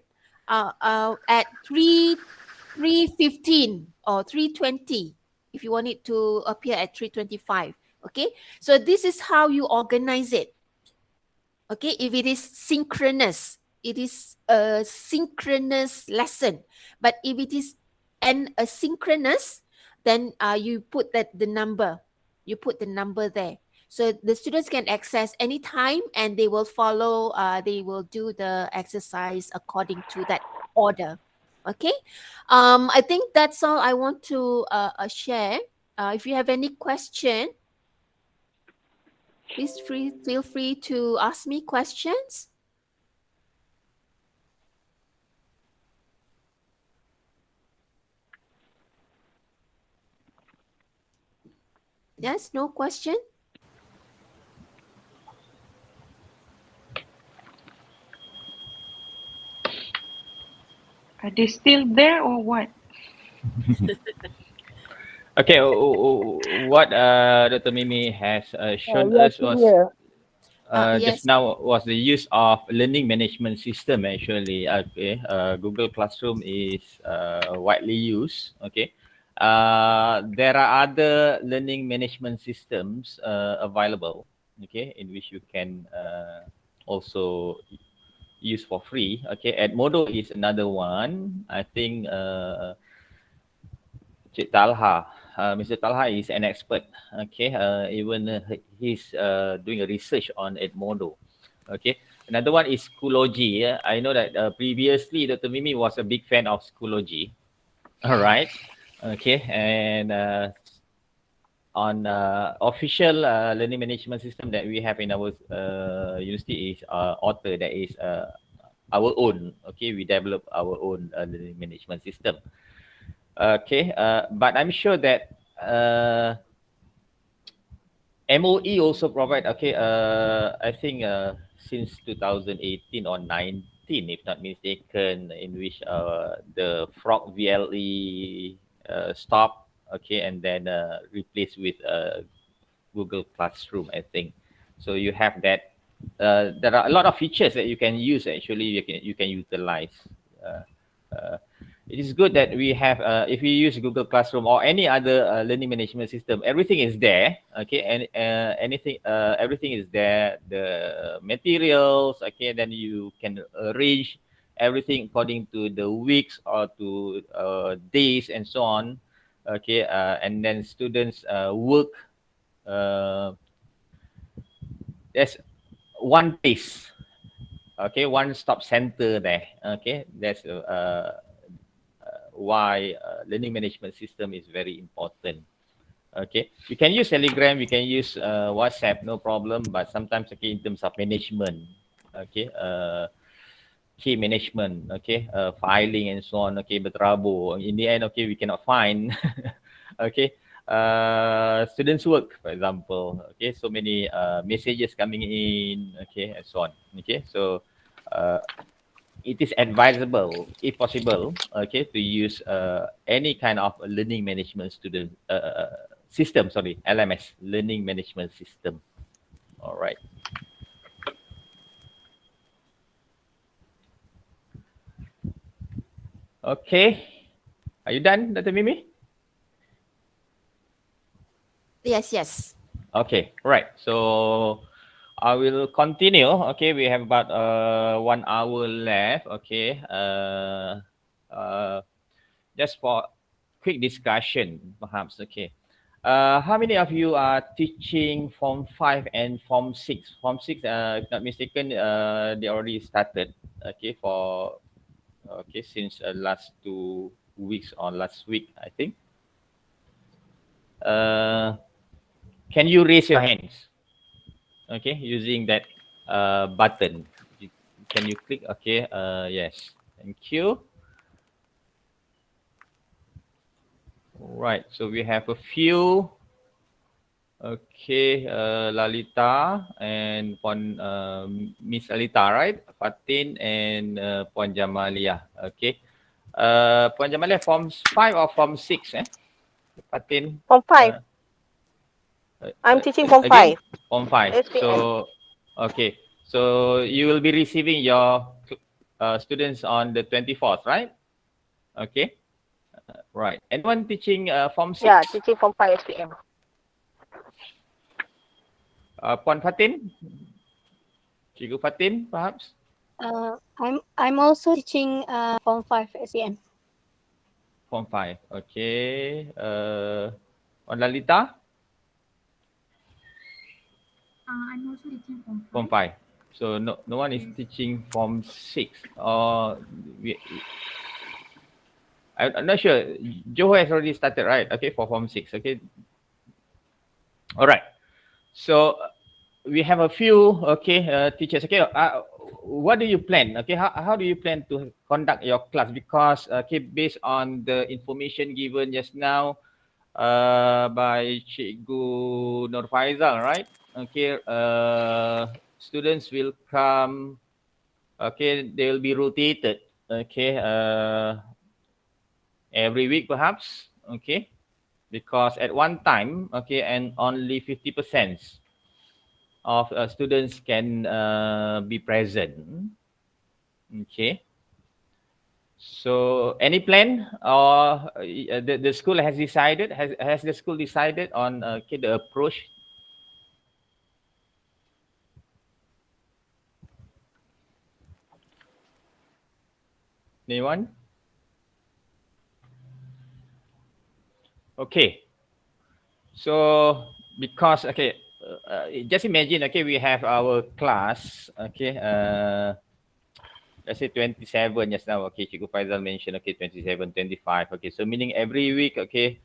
at 3:15 or 3:20 if you want it to appear at 3:25. Okay, so this is how you organize it. Okay, if it is synchronous, it is a synchronous lesson. But if it is an asynchronous, then you put the number. You put the number there. So the students can access anytime and they will follow, they will do the exercise according to that order. Okay. I think that's all I want to share. If you have any question, please feel free to ask me questions. Yes, no question? Are they still there or what? Okay, what Dr. Mimi has shown Yes, us was here. just Yes. now was the use of learning management system actually. Okay, Google Classroom is widely used. Okay, there are other learning management systems available. Okay, in which you can also use for free. Okay, Edmodo is another one. I think Cik Talha, Mr. Talha is an expert. Okay, even he's doing a research on Edmodo. Okay, another one is Schoology. Yeah? I know that previously Dr. Mimi was a big fan of Schoology. All right. Okay, and on official learning management system that we have in our university is Author. That is our own. Okay, we develop our own learning management system. Okay, but I'm sure that MOE also provide. Okay, I think since 2018 or 19, if not mistaken, in which the Frog VLE stopped. Okay, and then replaced with Google Classroom, I think. So you have that. There are a lot of features that you can use. Actually, you can utilize. Uh, uh, it is good that we have. If we use Google Classroom or any other learning management system, everything is there. Okay, and everything is there. The materials. Okay, then you can arrange everything according to the weeks or to days and so on. Okay, and then students work. Uh, there's one place, okay, one stop center there. Okay, that's why learning management system is very important. Okay, we can use Telegram, we can use WhatsApp, no problem, but sometimes, okay, in terms of management, okay, key management, okay, filing and so on, okay, berterabur in the end, okay, we cannot find. Okay, students work, for example, okay, so many messages coming in, okay, and so on. Okay, so uh, it is advisable, if possible, okay, to use any kind of learning management student system, sorry, LMS, learning management system. All right. Okay. Are you done, Dr. Mimi? Yes, yes. Okay, right. So I will continue. Okay, we have about 1 hour left. Okay. Uh, just for quick discussion, perhaps. Okay. How many of you are teaching Form 5 and Form 6? Form 6, if not mistaken, they already started. Okay, for since last 2 weeks or last week, I think. Uh, can you raise your hands? Okay, using that button. Can you click? Okay, yes. Thank you. All right, so we have a few. Okay, Lalita and Miss Lalita, right? Fatin and Puan Jamalia. Okay. Puan Jamalia, Form 5 or Form 6? Fatin? Form 5. Uh, I'm teaching Form Again? 5. Form 5. SPM. So, okay. So you will be receiving your students on the 24th, right? Okay. Right. Anyone teaching Form 6? Yeah, teaching Form 5 SPM. Puan Fatin? Cikgu Fatin, perhaps? I'm also teaching Form 5 SEM. Form 5. Okay. On Lalita? I'm also teaching Form 5. Form 5. So no one is teaching Form 6. I'm not sure. Johor has already started, right? Okay, for Form 6. Okay. All right. So we have a few, okay, teachers. Okay, what do you plan? Okay, how do you plan to conduct your class? Because, okay, based on the information given just now by Cikgu Nur Faizal, right? Okay, students will come, okay, they will be rotated, okay, every week perhaps, okay, because at one time, okay, and only 50% of students can be present. Okay. So any plan or the school has decided, has the school decided on okay, the approach? Anyone? Okay. So because okay, just imagine, okay, we have our class, okay, let's say 27 just now, okay, Cikgu Faizal mentioned, okay, 27, 25, okay, so meaning every week, okay,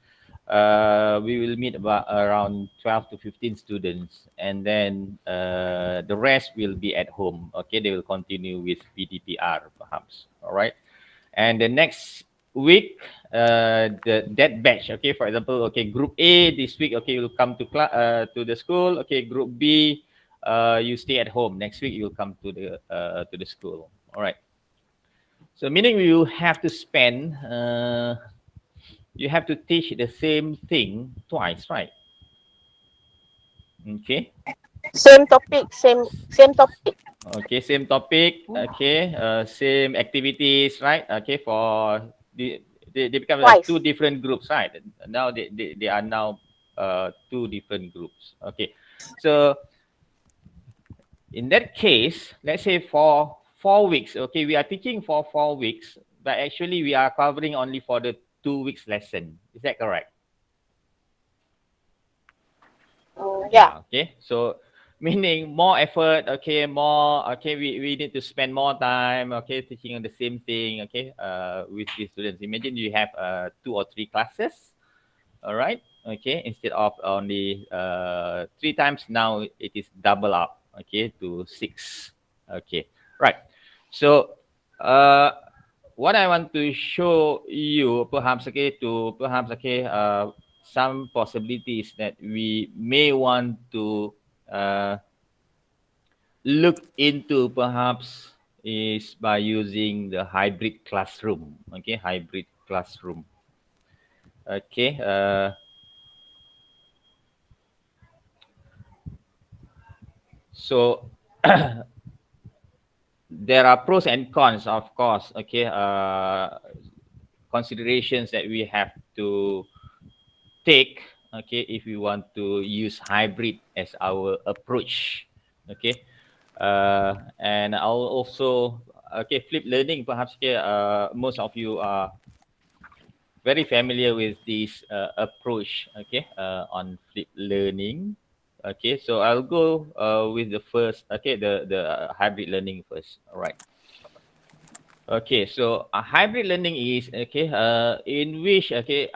we will meet about around 12 to 15 students, and then the rest will be at home, okay, they will continue with PDPR perhaps, all right, and the next week, that batch, okay, for example, okay, group A this week, okay, will come to the school, okay, group B, you stay at home, next week you will come to the school. All right. So meaning you have to spend, you have to teach the same thing twice, right? Okay. Same topic, same topic. Okay, same topic. Okay, same activities, right? Okay, for they become like Twice. two different groups, right? Now they are now two different groups. Okay, so in that case, let's say for 4 weeks, okay, we are teaching for 4 weeks, but actually we are covering only for the 2 weeks lesson. Is that correct? Yeah. Okay. So meaning more effort, okay, more, okay, we need to spend more time, okay, teaching on the same thing, okay, with the students. Imagine you have 2 or 3 classes, all right, okay, instead of only 3 times, now it is double up, okay, to 6. Okay, right. So what I want to show you, perhaps, okay, some possibilities that we may want to look into, perhaps, is by using the hybrid classroom. Okay, hybrid classroom. Okay. So there are pros and cons, of course. Okay. considerations that we have to take, okay, if we want to use hybrid as our approach, okay. And I'll also, okay, flip learning, perhaps, okay, most of you are very familiar with this approach, okay, on flip learning. Okay, so I'll go with the first, okay, the hybrid learning first. All right. Okay, so a hybrid learning is, okay, in which, okay,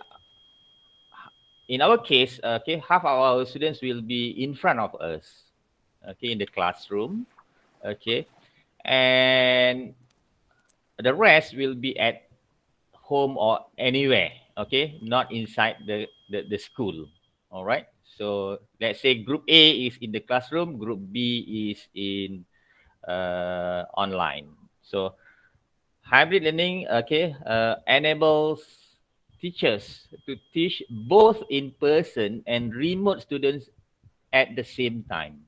in our case, okay, half of our students will be in front of us, okay, in the classroom, okay, and the rest will be at home or anywhere, okay, not inside the school. All right, so let's say group A is in the classroom, group B is in online. So hybrid learning, okay, enables teachers to teach both in person and remote students at the same time.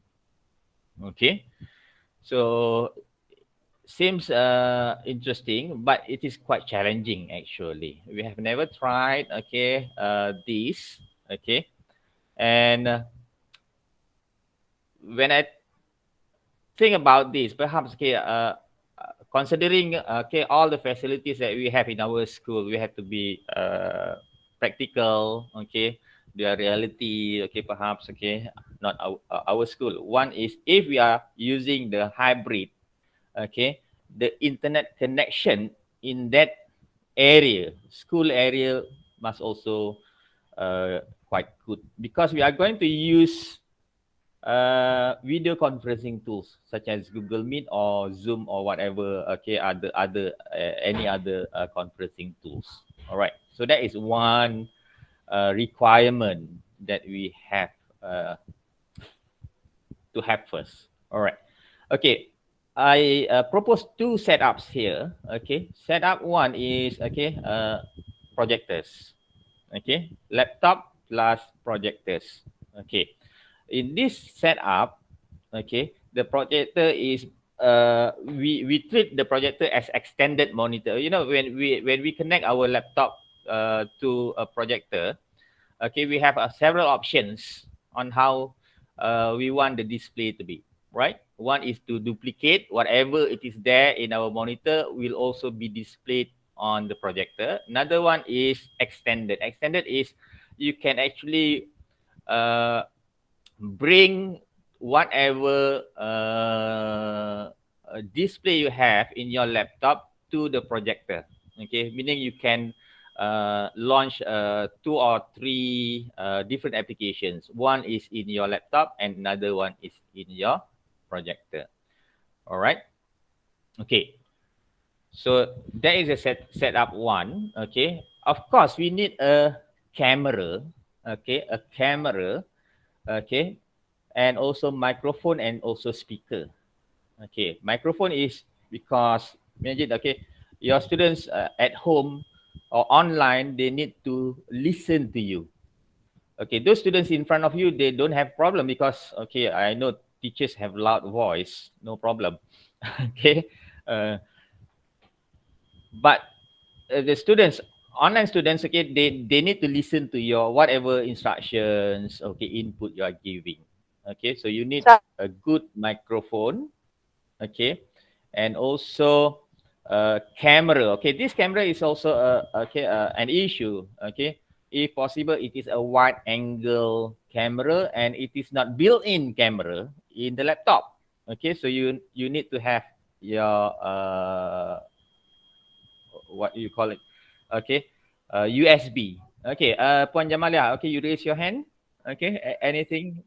Okay, so seems interesting, but it is quite challenging actually. We have never tried, okay, this, okay, and when I think about this, perhaps, okay, considering, okay, all the facilities that we have in our school, we have to be practical, okay, the reality, okay, perhaps, okay, not our school. One is if we are using the hybrid, okay, the internet connection in that area, school area, must also quite good, because we are going to use video conferencing tools such as Google Meet or Zoom or whatever, okay, other any other conferencing tools. All right, so that is one requirement that we have to have first. All right, okay, I propose two setups here. Okay, setup one is, okay, projectors. Okay, laptop plus projectors. Okay, in this setup, okay, the projector is we treat the projector as extended monitor. You know, when we connect our laptop to a projector, okay, we have several options on how we want the display to be, right? One is to duplicate whatever it is there in our monitor will also be displayed on the projector. Another one is extended. Extended is you can actually bring whatever display you have in your laptop to the projector. Okay, meaning you can launch two or three different applications. One is in your laptop and another one is in your projector. All right. Okay. So that is a setup one. Okay. Of course, we need a camera. Okay, a camera. Okay, and also microphone and also speaker. Okay, microphone is because imagine, okay, your students at home or online, they need to listen to you. Okay, those students in front of you, they don't have problem because, okay, I know teachers have loud voice, no problem. Okay, but the students, online students, okay, they need to listen to your whatever instructions, okay, input you are giving. Okay, so you need a good microphone, okay, and also camera. Okay, this camera is also okay, an issue. Okay, if possible, it is a wide angle camera and it is not built-in camera in the laptop. Okay, so you need to have your what you call it, okay, USB. Okay, Puan Jamalia, okay, you raise your hand. Okay, anything?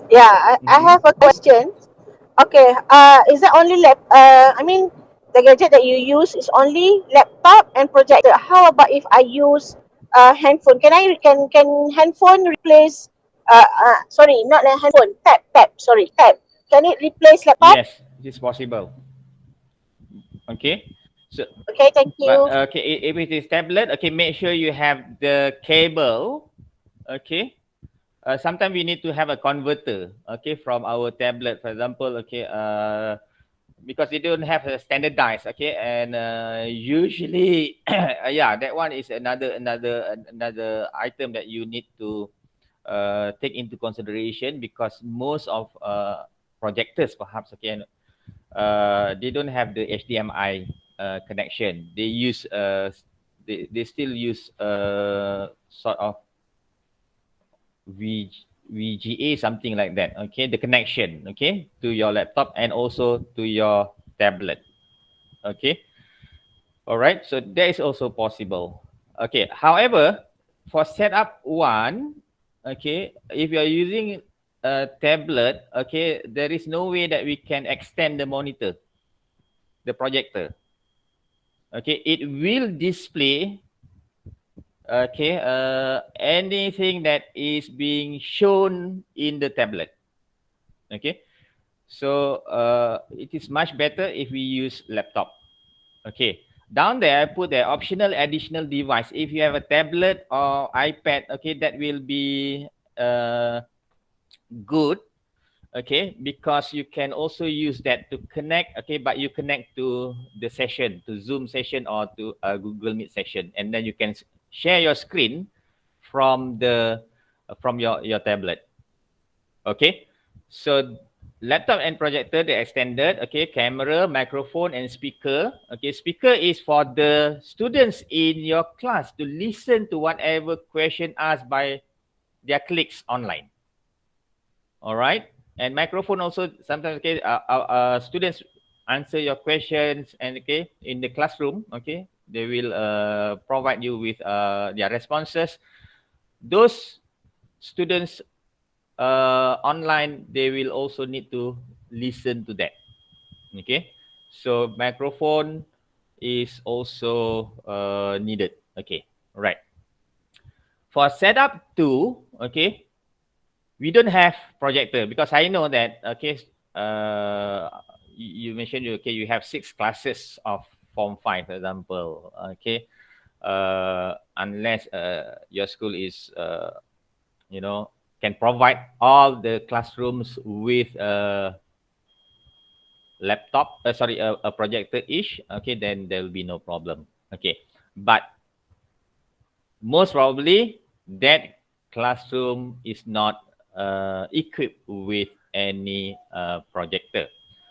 Yeah, I have a question. Okay, is that only I mean, the gadget that you use is only laptop and projector. How about if I use handphone? Can handphone replace? Sorry, not a handphone. Tab. Sorry, tab. Can it replace laptop? Yes, it is possible. Okay, so Okay, thank but you. okay, if it is tablet, okay, make sure you have the cable. Okay, sometimes we need to have a converter. Okay, from our tablet, for example. Okay, because they don't have a standardized, okay, and usually yeah, that one is another item that you need to take into consideration, because most of projectors perhaps, okay, they don't have the HDMI connection. They use they still use sort of VGA, something like that, okay, the connection, okay, to your laptop and also to your tablet, okay. All right, so that is also possible. Okay, however, for setup one, okay, if you are using a tablet, okay, there is no way that we can extend the monitor, the projector. Okay, it will display, okay, anything that is being shown in the tablet. Okay, so it is much better if we use laptop. Okay, down there I put the optional additional device. If you have a tablet or iPad, okay, that will be good, okay, because you can also use that to connect, okay, but you connect to the session, to Zoom session or to a Google Meet session, and then you can share your screen from the from your tablet. Okay, so laptop and projector, they extended, okay, camera, microphone and speaker. Okay, speaker is for the students in your class to listen to whatever question asked by their colleagues online. All right, and microphone also sometimes, okay, students answer your questions, and okay, in the classroom, okay, they will provide you with their responses. Those students online, they will also need to listen to that. Okay, so microphone is also needed. Okay, right. For setup 2, okay, we don't have projector, because I know that, okay, you mentioned, okay, you have 6 classes of Form 5, for example, okay, unless your school is, you know, can provide all the classrooms with a laptop, sorry, a projector each, okay, then there will be no problem. Okay, but most probably that classroom is not equipped with any projector,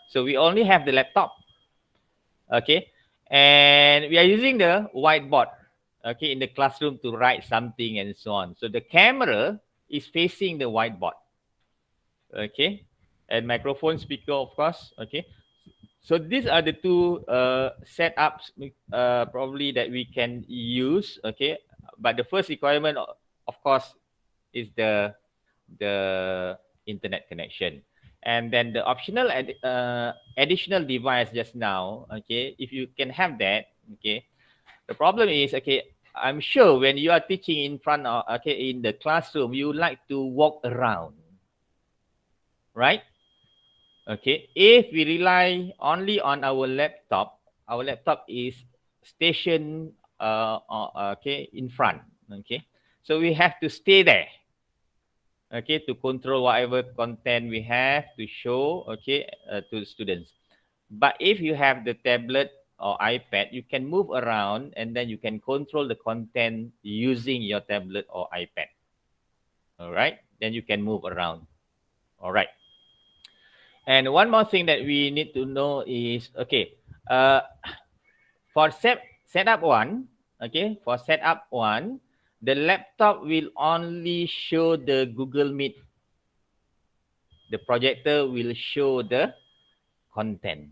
so we only have the laptop, okay, and we are using the whiteboard, okay, in the classroom to write something and so on. So the camera is facing the whiteboard, okay, and microphone, speaker, of course, okay. So these are the two setups probably that we can use, okay. But the first requirement, of course, is the internet connection, and then the optional additional device just now, okay, if you can have that, okay. The problem is, okay, I'm sure when you are teaching in front of, okay, in the classroom, you like to walk around, right? Okay, if we rely only on our laptop is stationed okay, in front, okay, so we have to stay there, okay, to control whatever content we have to show, okay, to the students. But if you have the tablet or iPad, you can move around, and then you can control the content using your tablet or iPad. All right, then you can move around. All right. And one more thing that we need to know is, okay, for setup 1, okay, for setup 1, the laptop will only show the Google Meet. The projector will show the content.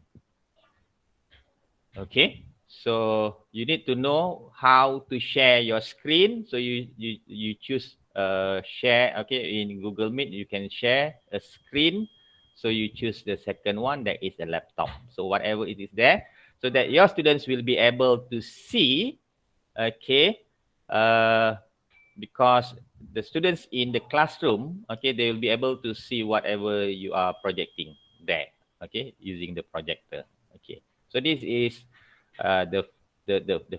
Okay, so you need to know how to share your screen. So you choose share, okay, in Google Meet you can share a screen. So you choose the second one, that is the laptop. So whatever it is there, so that your students will be able to see, okay, because the students in the classroom, okay, they will be able to see whatever you are projecting there, okay, using the projector. Okay, so this is the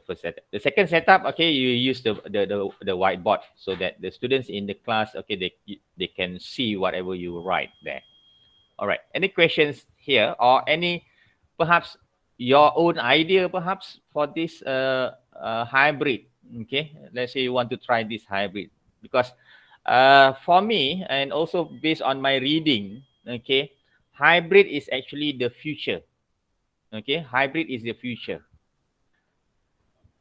first setup. The second setup, okay, you use the whiteboard, so that the students in the class, okay, they can see whatever you write there. All right, any questions here, or any perhaps your own idea perhaps for this hybrid. Okay, let's say you want to try this hybrid, because for me, and also based on my reading, okay, hybrid is actually the future. Okay, hybrid is the future.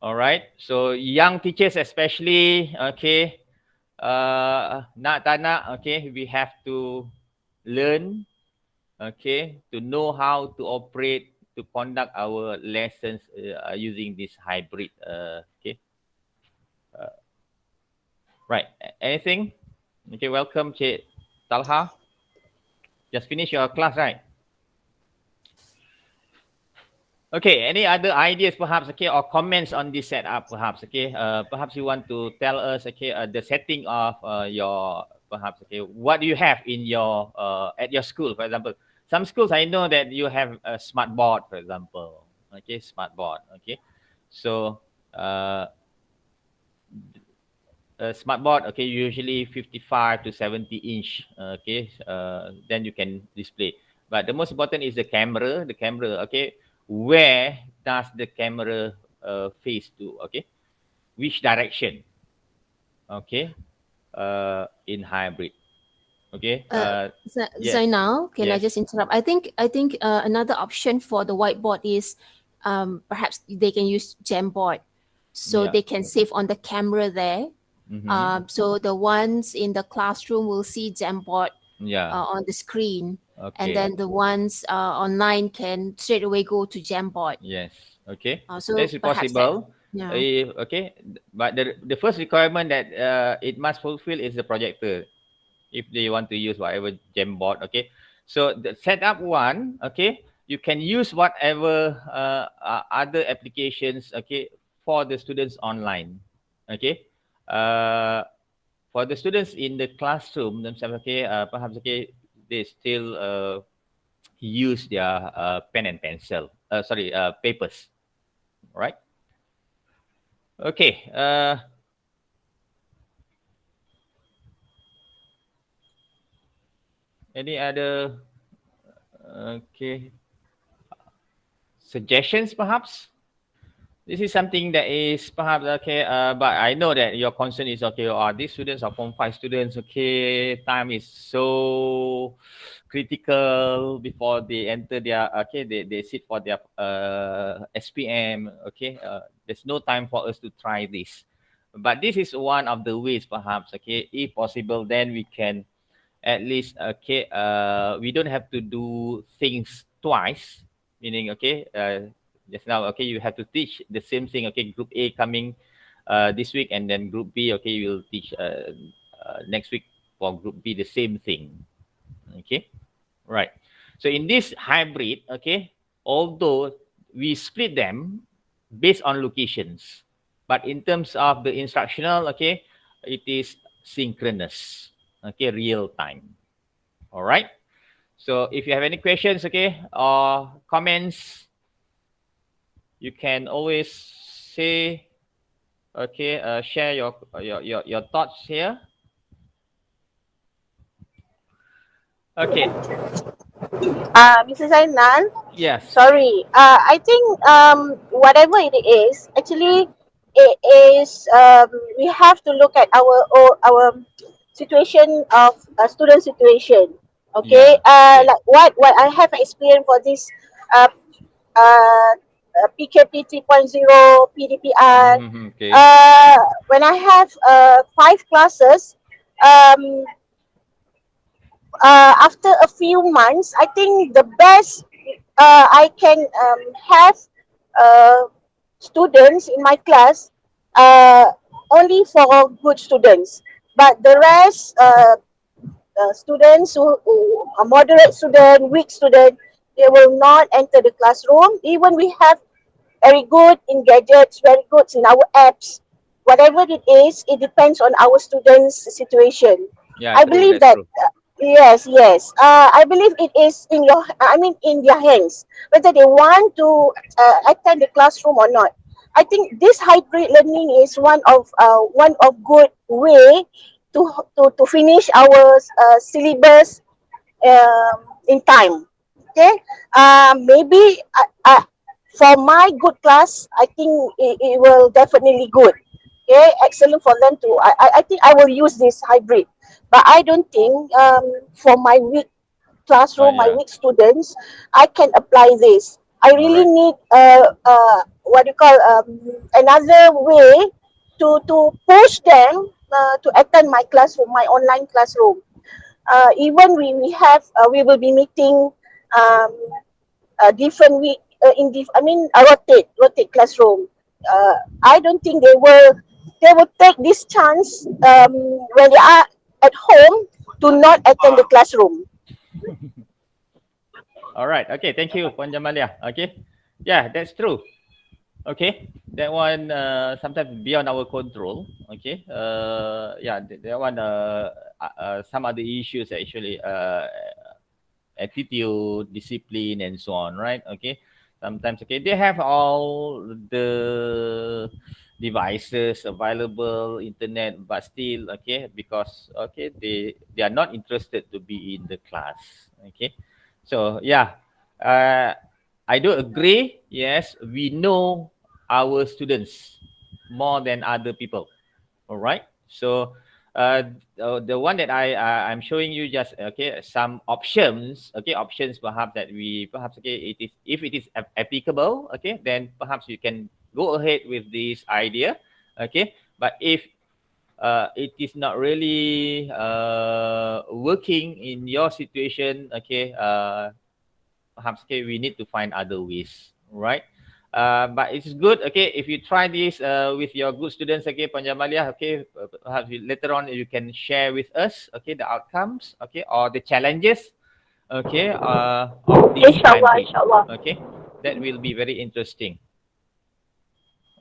All right, so young teachers especially, okay, nak tak nak, okay, we have to learn, okay, to know how to operate, to conduct our lessons using this hybrid. Okay, right. Anything? Okay, welcome, Cik Talha. Just finish your class, right? Okay, any other ideas perhaps, okay, or comments on this setup perhaps, okay? Perhaps you want to tell us, okay, the setting of your, perhaps, okay, what do you have in your, at your school, for example? Some schools I know that you have a smart board, for example, okay, smart board, okay? So, a smart board, okay, usually 55 to 70 inch, okay, then you can display. But the most important is the camera, okay, where does the camera face to, okay, which direction, okay, in hybrid, okay. Yes, Zainal, can I yes, just interrupt? I think another option for the whiteboard is perhaps they can use Jamboard, so yeah. they can save on the camera there. So the ones in the classroom will see Jamboard Yeah, on the screen, and okay, then the ones online can straight away go to Jamboard. yes, okay, So that's perhaps that, possible. yeah. Okay, but the first requirement that it must fulfill is the projector, if they want to use whatever Jamboard, okay. So the setup one, okay, you can use whatever other applications, okay, for the students online, okay. For the students in the classroom themselves, okay, perhaps, okay, they still use their pen and pencil, sorry, papers, right? Okay, any other, okay, suggestions perhaps? This is something that is perhaps, okay, but I know that your concern is, okay, these students are Form 5 students, okay, time is so critical before they enter their, okay, they sit for their SPM, okay, there's no time for us to try this. But this is one of the ways perhaps, okay, if possible, then we can at least, okay, we don't have to do things twice, meaning, okay, just now, okay, you have to teach the same thing, okay, group A coming this week, and then group B, okay, you will teach next week for group B the same thing, okay, right. So in this hybrid, okay, although we split them based on locations, but in terms of the instructional, okay, it is synchronous, okay, real time. All right, so if you have any questions, okay, or comments, you can always say, okay, share your thoughts here. Okay, Mrs. Zainal, yes, sorry. I think whatever it is, actually, it is we have to look at our situation of student situation. Okay. yeah, okay, Like what I have experienced for this uh, uh, PKP 3.0 PDPR. okay, When I have 5 classes, um, after a few months, I think the best I can have uh, students in my class uh, only for good students, but the rest students who are moderate student, weak student, they will not enter the classroom. Even we have very good in gadgets, very good in our apps. Whatever it is, it depends on our students' situation. yeah, I true, believe that's that true. yes, yes. I believe it is in your, I mean, in their hands, whether they want to attend the classroom or not. I think this hybrid learning is one of good way to finish our syllabus in time. Okay, maybe for my good class, I think it will definitely good. Okay, excellent for them to. I think I will use this hybrid, but I don't think for my weak classroom, my Yeah. weak students, I can apply this. I All really right. need what you call another way to push them to attend my classroom, my online classroom. Even we will be meeting um, different week I mean rotate classroom. I don't think they will take this chance when they are at home to not attend the classroom. All right. Okay. Thank you, Puan Jamalia. Okay. Yeah, that's true. Okay. That one sometimes beyond our control. Okay. Yeah, that one some other issues actually attitude, discipline, and so on, right? Okay. Sometimes, okay, they have all the devices available, internet, but still, okay, because okay, they are not interested to be in the class. Okay. So yeah, uh, I do agree. Yes, we know our students more than other people. All right. So the one that I'm showing you just okay some options, okay, options perhaps that we perhaps okay it is if it is applicable, okay, then perhaps you can go ahead with this idea, okay. But if it is not really working in your situation, okay, perhaps okay we need to find other ways, right? But it's good, okay, if you try this with your good students, okay, Panjamalia, okay, perhaps later on you can share with us, okay, the outcomes, okay, or the challenges, okay, of this time Inshallah, flip, inshallah. okay, that will be very interesting.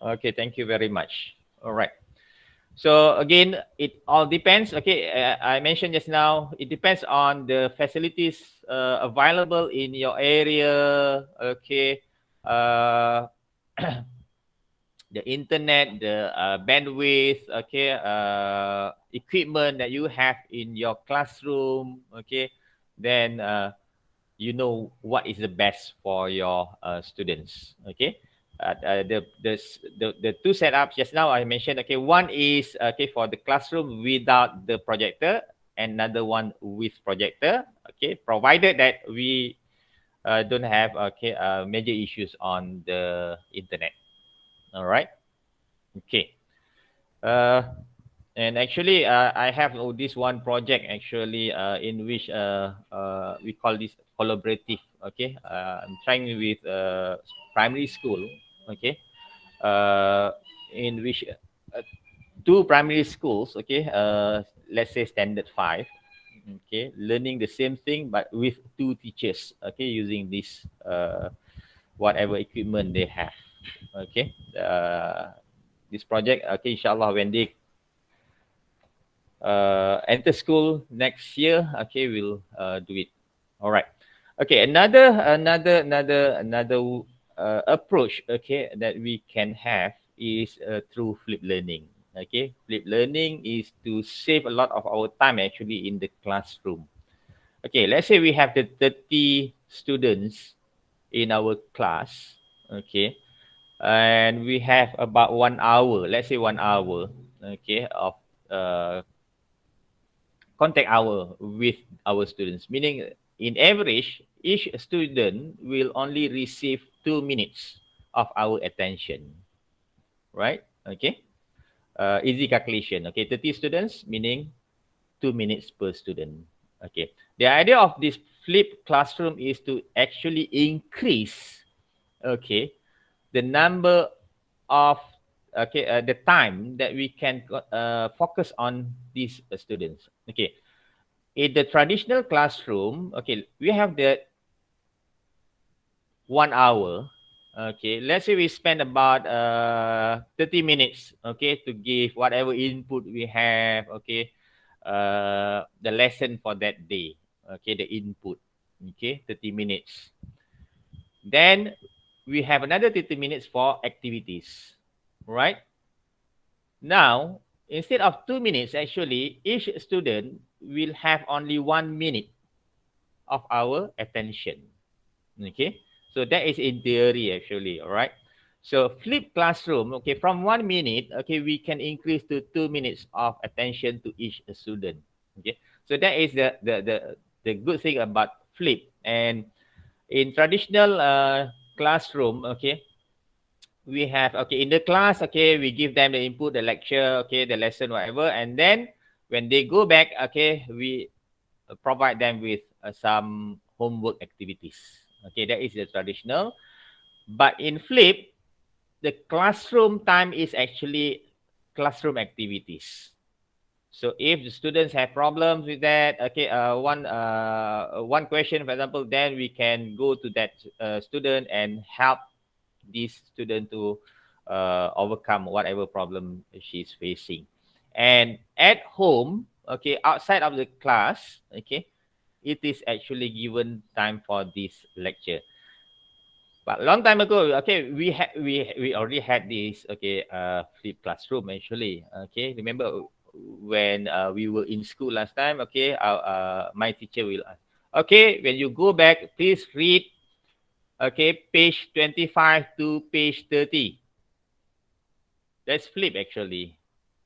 Okay, thank you very much. All right. So again, it all depends. Okay, I mentioned just now, it depends on the facilities available in your area. Okay, uh, the internet, the bandwidth. Okay, equipment that you have in your classroom. Okay, then you know what is the best for your students. Okay. The two setups just now I mentioned. Okay, one is okay for the classroom without the projector, another one with projector. Okay, provided that we don't have okay major issues on the internet. All right. Okay. Uh, and actually, I have this one project actually in which we call this collaborative. Okay, I'm trying with primary school. Okay, uh, in which two primary schools. Okay, let's say standard five. Okay, learning the same thing but with two teachers. Okay, using this whatever equipment they have. Okay, this project. Okay, inshallah when they enter school next year, okay, we'll do it. All right. Okay, another approach, okay, that we can have is through flip learning. Okay, flip learning is to save a lot of our time actually in the classroom. Okay, let's say we have the 30 students in our class. Okay, and we have about 1 hour. Let's say 1 hour. Okay, of contact hour with our students, meaning in average, each student will only receive 2 minutes of our attention, right? Okay. Easy calculation. Okay, 30 students, meaning 2 minutes per student. Okay. The idea of this flipped classroom is to actually increase, okay, the number of okay the time that we can focus on these students. Okay, in the traditional classroom, okay, we have the 1 hour. Okay, let's say we spend about 30 minutes, okay, to give whatever input we have, okay, the lesson for that day, okay, the input, okay, 30 minutes. Then we have another 30 minutes for activities, right? Now, instead of 2 minutes, actually, each student will have only 1 minute of our attention. Okay, so that is in theory actually. All right. So flip classroom, okay, from 1 minute, okay, we can increase to 2 minutes of attention to each student. Okay, so that is the good thing about flip. And in traditional classroom, okay, we have, okay, in the class, okay, we give them the input, the lecture, okay, the lesson, whatever, and then when they go back, okay, we provide them with some homework activities. Okay, that is the traditional. But in flip, the classroom time is actually classroom activities. So if the students have problems with that, okay, one question, for example, then we can go to that student and help this student to overcome whatever problem she's facing. And at home, okay, outside of the class, okay, it is actually given time for this lecture. But long time ago, okay, we already had this, okay, flip classroom actually. Okay, remember when we were in school last time? Okay, my teacher will ask, okay, when you go back, please read, okay, page 25 to page 30. That's flip actually.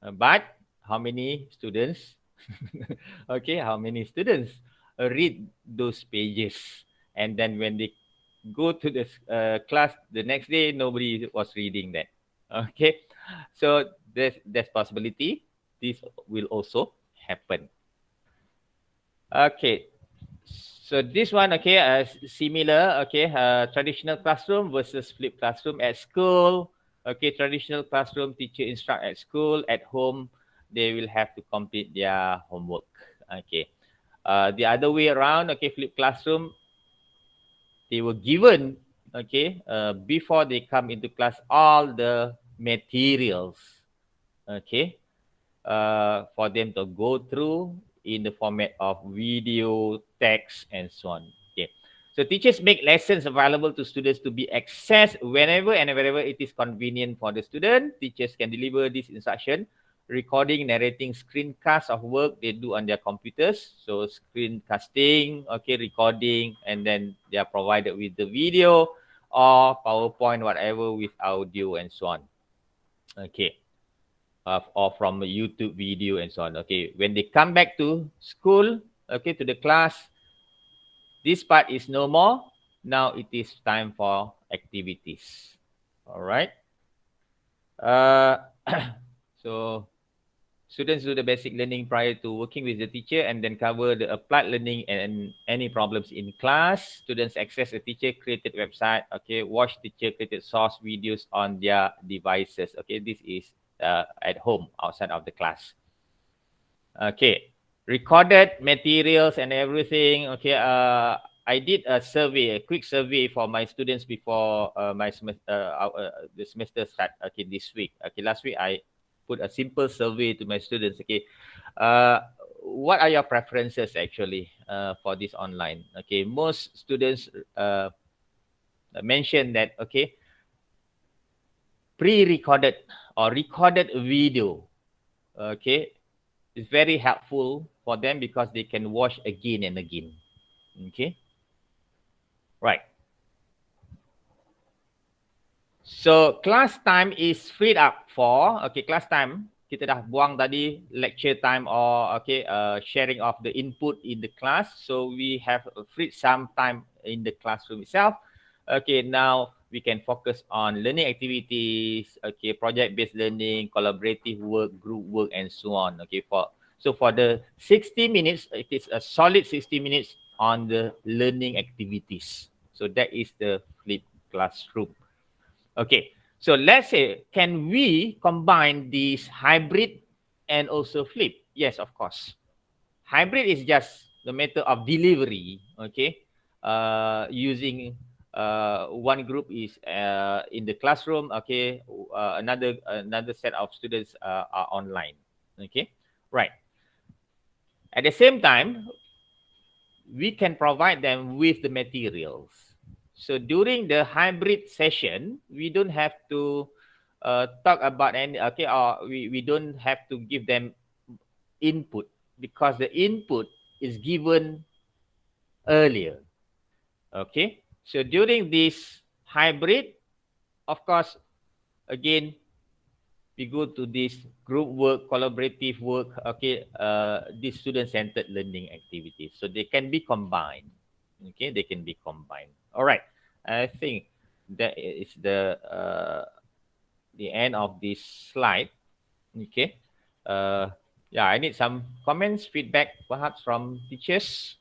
But how many students? Okay, how many students read those pages? And then when they go to the class the next day, nobody was reading that. Okay, so there's possibility this will also happen. Okay, so this one, okay, similar, okay, traditional classroom versus flip classroom at school. Okay, traditional classroom, teacher instruct at school. At home, they will have to complete their homework. Okay, the other way around, okay, flip classroom, they were given, okay, before they come into class, all the materials, okay, for them to go through in the format of video, text, and so on. Okay. So teachers make lessons available to students to be accessed whenever and wherever it is convenient for the student. Teachers can deliver this instruction, recording, narrating screencasts of work they do on their computers. So screencasting, okay, recording, and then they are provided with the video or PowerPoint, whatever, with audio and so on. Okay. Or from a YouTube video and so on. Okay, when they come back to school, okay, to the class, this part is no more. Now it is time for activities. All right. Uh, so students do the basic learning prior to working with the teacher and then cover the applied learning and any problems in class. Students access the teacher created website, okay, watch teacher created source videos on their devices. Okay, this is at home, outside of the class. Okay, recorded materials and everything. Okay, I did a survey, a quick survey for my students before my semester, the semester start. Okay, this week. Okay, last week I put a simple survey to my students. Okay, what are your preferences actually for this online? Okay, most students mentioned that, okay, pre-recorded or recorded video, okay, is very helpful for them because they can watch again and again. Okay, right. So class time is freed up for, okay, class time kita dah buang tadi lecture time or, okay, sharing of the input in the class. So we have freed some time in the classroom itself. Okay, now we can focus on learning activities, okay, project-based learning, collaborative work, group work, and so on. Okay, for the 60 minutes, it is a solid 60 minutes on the learning activities. So that is the flipped classroom. Okay, so let's say, can we combine these hybrid and also flip? Yes, of course. Hybrid is just the method of delivery, okay? Using one group is in the classroom, okay? Another set of students are online, okay? Right. At the same time, we can provide them with the materials. So during the hybrid session, we don't have to talk about any, okay, or we don't have to give them input because the input is given earlier. Okay, So during this hybrid, of course, again, we go to this group work, collaborative work, okay, this student-centered learning activities. So they can be combined. Okay, they can be combined. All right. I think that is the end of this slide. Okay. Yeah, I need some comments, feedback, perhaps from teachers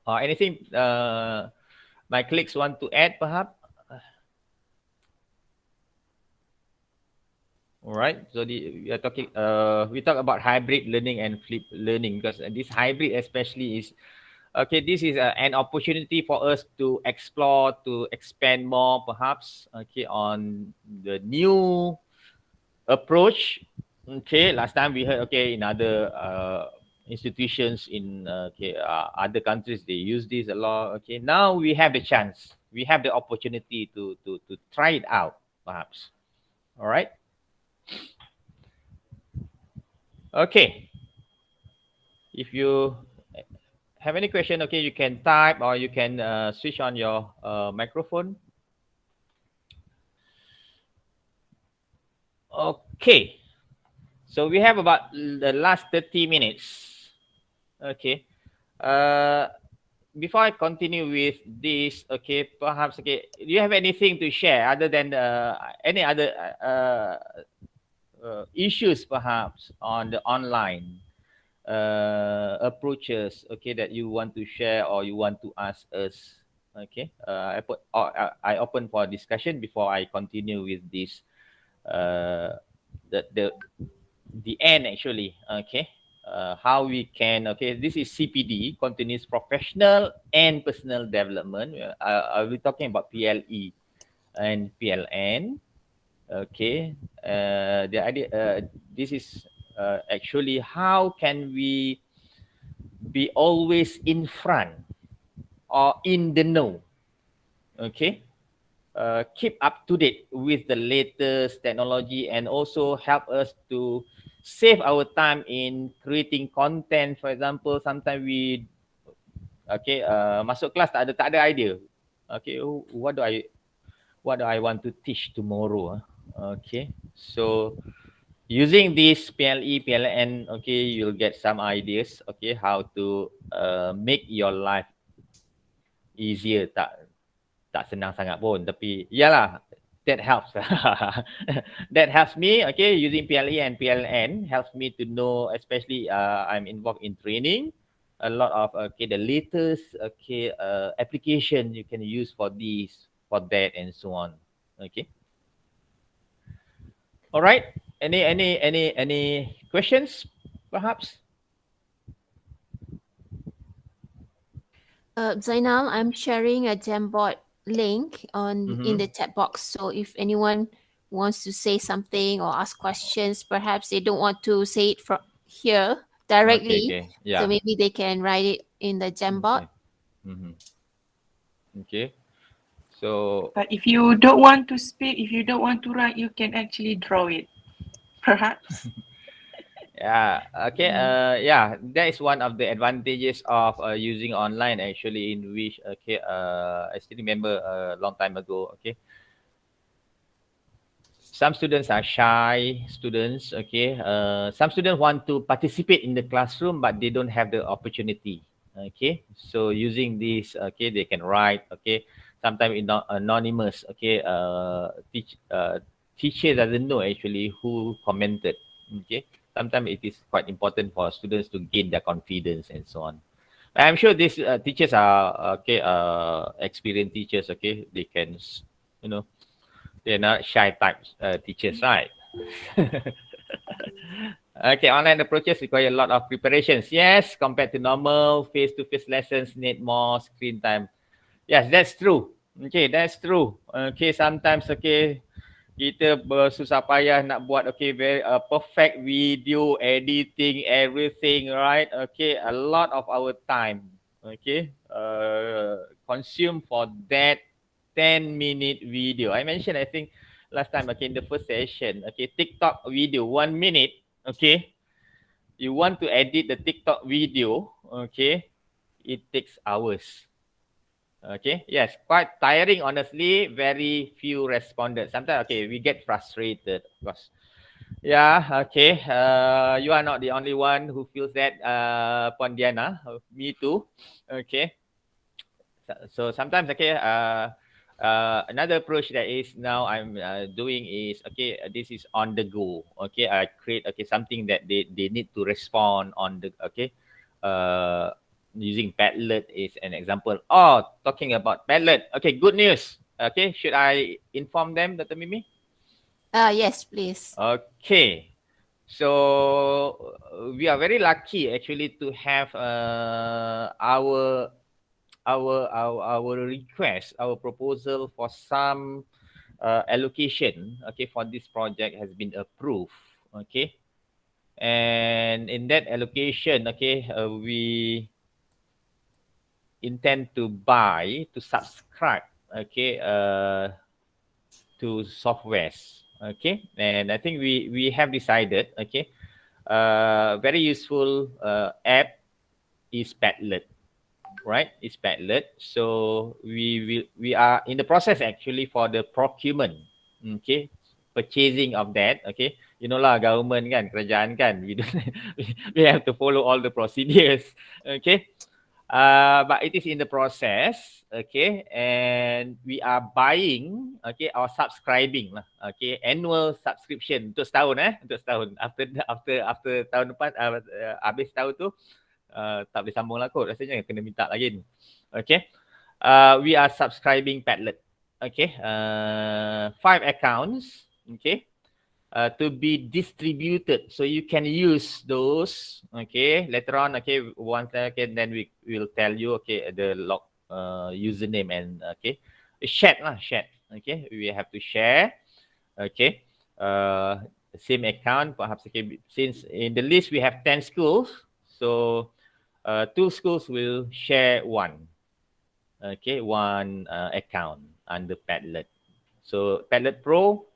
or anything my colleagues want to add, perhaps. All right. So we are talking. We talk about hybrid learning and flip learning because this hybrid especially is okay. This is an opportunity for us to explore, to expand more, perhaps. Okay, on the new approach. Okay, last time we heard okay in other institutions in other countries they use this a lot. Okay, now we have the chance. We have the opportunity to try it out, perhaps. All right. Okay. If you have any question, okay, you can type or you can switch on your microphone. Okay. So we have about the last 30 minutes. Okay. Before I continue with this, okay, perhaps, okay, do you have anything to share other than any other issues, perhaps, on the online approaches, okay, that you want to share or you want to ask us? Okay, I open for discussion before I continue with this. The end actually. Okay, how we can. Okay, this is CPD, continuous professional and personal development. Are we talking about PLE and PLN? Okay, the idea. This is actually how can we be always in front or in the know. Okay, keep up to date with the latest technology and also help us to save our time in creating content. For example, sometimes we masuk kelas tak ada idea. Okay, what do I want to teach tomorrow? Okay, so using this PLE, PLN, okay, you'll get some ideas, okay, how to make your life easier. Tak senang sangat pun, tapi yalah, that helps. That helps me, okay, using PLE and PLN helps me to know, especially I'm involved in training, a lot of, okay, the latest, okay, application you can use for this, for that, and so on. Okay. All right. Any questions, perhaps? Zainal, I'm sharing a Jamboard link in the chat box. So if anyone wants to say something or ask questions, perhaps they don't want to say it from here directly. Okay. Yeah. So maybe they can write it in the Jamboard. Okay. Okay. So. But if you don't want to speak, if you don't want to write, you can actually draw it, perhaps. Yeah. Okay. Yeah. That is one of the advantages of using online. Actually, in which okay. I still remember a long time ago. Okay. Some students are shy students. Okay. Some students want to participate in the classroom, but they don't have the opportunity. Okay. So using this, okay, they can write. Okay. Sometimes anonymous. Okay. Teacher doesn't know actually who commented. Okay. Sometimes it is quite important for students to gain their confidence and so on. I'm sure these teachers are okay, experienced teachers. Okay, they can, they're not shy type teachers, right? Okay, online approaches require a lot of preparations. Yes, compared to normal face-to-face lessons, need more screen time. Yes, that's true. Okay, that's true. Okay, sometimes okay. Kita bersusah payah nak buat okay very perfect video editing everything, right? Okay, a lot of our time, okay, consume for that 10-minute video. I mentioned, I think last time, okay, in the first session, okay, TikTok video 1 minute, okay. You want to edit the TikTok video, okay, it takes hours. Okay, yes, quite tiring, honestly. Very few responded. Sometimes, okay, we get frustrated, of course. Yeah, okay. You are not the only one who feels that, Pondiana. Me too. Okay. So sometimes, okay, another approach that is now I'm doing is, okay, this is on the go. Okay, I create, okay, something that they need to respond on the, okay, uh, using Padlet is an example. Oh, talking about Padlet. Okay, good news. Okay, should I inform them, Dr. Mimi? Yes, please. Okay. So we are very lucky actually to have our request, our proposal for some allocation, okay, for this project has been approved. Okay, and in that allocation, okay, we intend to buy, to subscribe, okay, to softwares. Okay, and I think we have decided, okay, very useful app is Padlet, right? It's Padlet. So we are in the process actually for the procurement, okay, purchasing of that. Okay, you know lah, government kan, kerajaan kan, we don't, we have to follow all the procedures. Okay, but it is in the process. Okay, and we are buying, okay, or subscribing lah. Okay, annual subscription untuk setahun, untuk setahun. After tahun depan, habis tahun tu, tak boleh sambung lah kot, rasanya kena minta lagi. Okay, we are subscribing Padlet. Okay, 5 accounts. Okay, to be distributed, so you can use those. Okay, later on. Okay, once, okay, then we will tell you, okay, the log username and, okay, shared lah, shared. Okay, we have to share. Okay, same account perhaps. Okay, since in the list we have 10 schools, so 2 schools will share one. Okay, one account under Padlet. So Padlet Pro,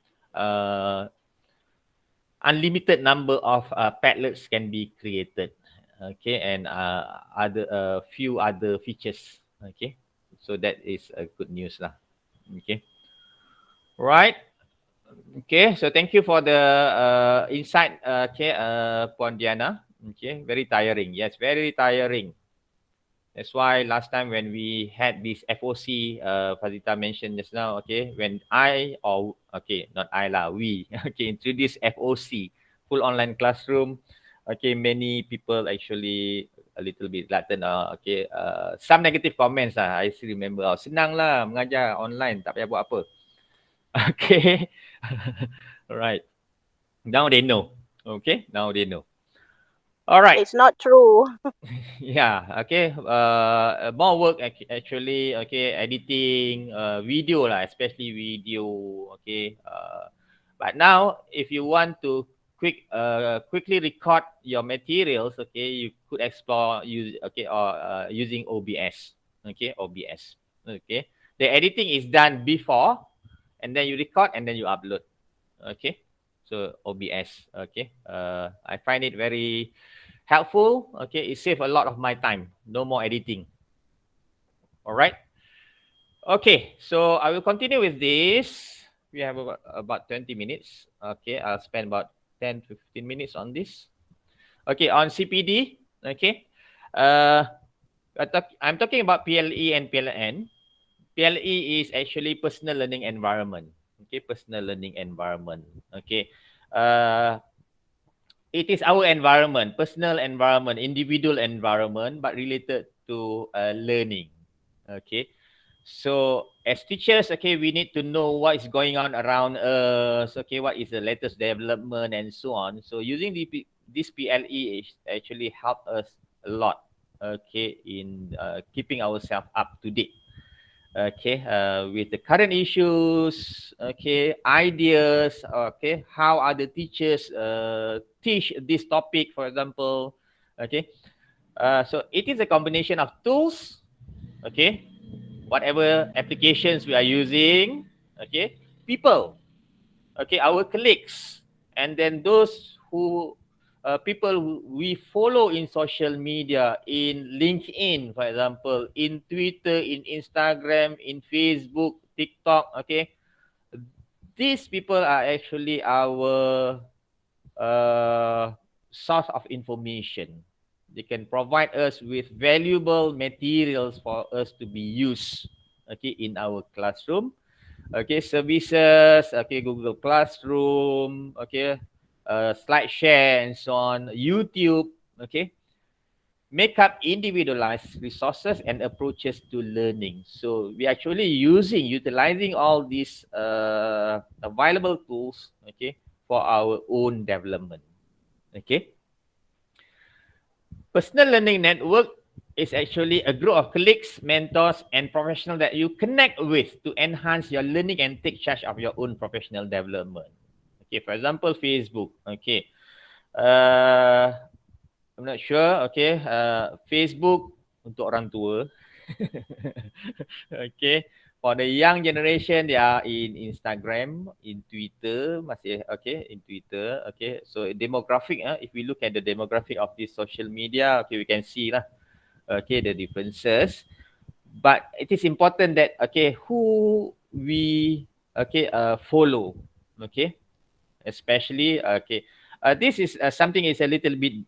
unlimited number of Padlets can be created. Okay, and other few other features. Okay, so that is a good news lah. Okay, right. Okay, so thank you for the insight. Okay, Puan Diana. Okay, very tiring. Yes, very tiring. That's why last time when we had this FOC, Fazita mentioned just now, okay, when okay, not I lah, we, okay, introduce FOC, full online classroom, okay, many people actually a little bit reluctant, okay, some negative comments lah, I still remember, senang lah mengajar online, tak payah buat apa. Okay, right, now they know, okay, now they know. All right. It's not true. Yeah, okay. More work actually, okay, editing video lah, especially video, okay. But now if you want to quickly record your materials, okay, you could explore using OBS, okay, OBS, okay. The editing is done before, and then you record and then you upload, okay. So OBS, okay. I find it very helpful. Okay, it saves a lot of my time. No more editing. All right. Okay, so I will continue with this. We have about 20 minutes. Okay, I'll spend about 10 to 15 minutes on this. Okay, on CPD. Okay, I'm talking about PLE and PLN. PLE is actually personal learning environment. Okay, personal learning environment. Okay, it is our environment, personal environment, individual environment, but related to learning. Okay, so as teachers, okay, we need to know what is going on around us. Okay, what is the latest development and so on. So using this PLE is actually help us a lot. Okay, in keeping ourselves up to date. Okay, with the current issues, okay, ideas, okay, how other teachers teach this topic, for example, okay. So it is a combination of tools, okay, whatever applications we are using, okay, people, okay, our colleagues, and then those who people we follow in social media, in LinkedIn, for example, in Twitter, in Instagram, in Facebook, TikTok, okay? These people are actually our source of information. They can provide us with valuable materials for us to be used, okay, in our classroom. Okay, services, okay, Google Classroom, okay, slide share and so on, YouTube, okay, make up individualized resources and approaches to learning. So we actually utilizing all these available tools, okay, for our own development. Okay, personal learning network is actually a group of colleagues, mentors, and professionals that you connect with to enhance your learning and take charge of your own professional development. Okay, for example, Facebook. Okay, uh, I'm not sure. Okay, Facebook untuk orang tua. Okay, for the young generation, they are in Instagram, in Twitter, masih okay, in Twitter. Okay, so demographic. If we look at the demographic of this social media, okay, we can see lah. Okay, the differences. But it is important that okay, who we follow. Okay, especially okay. This is something is a little bit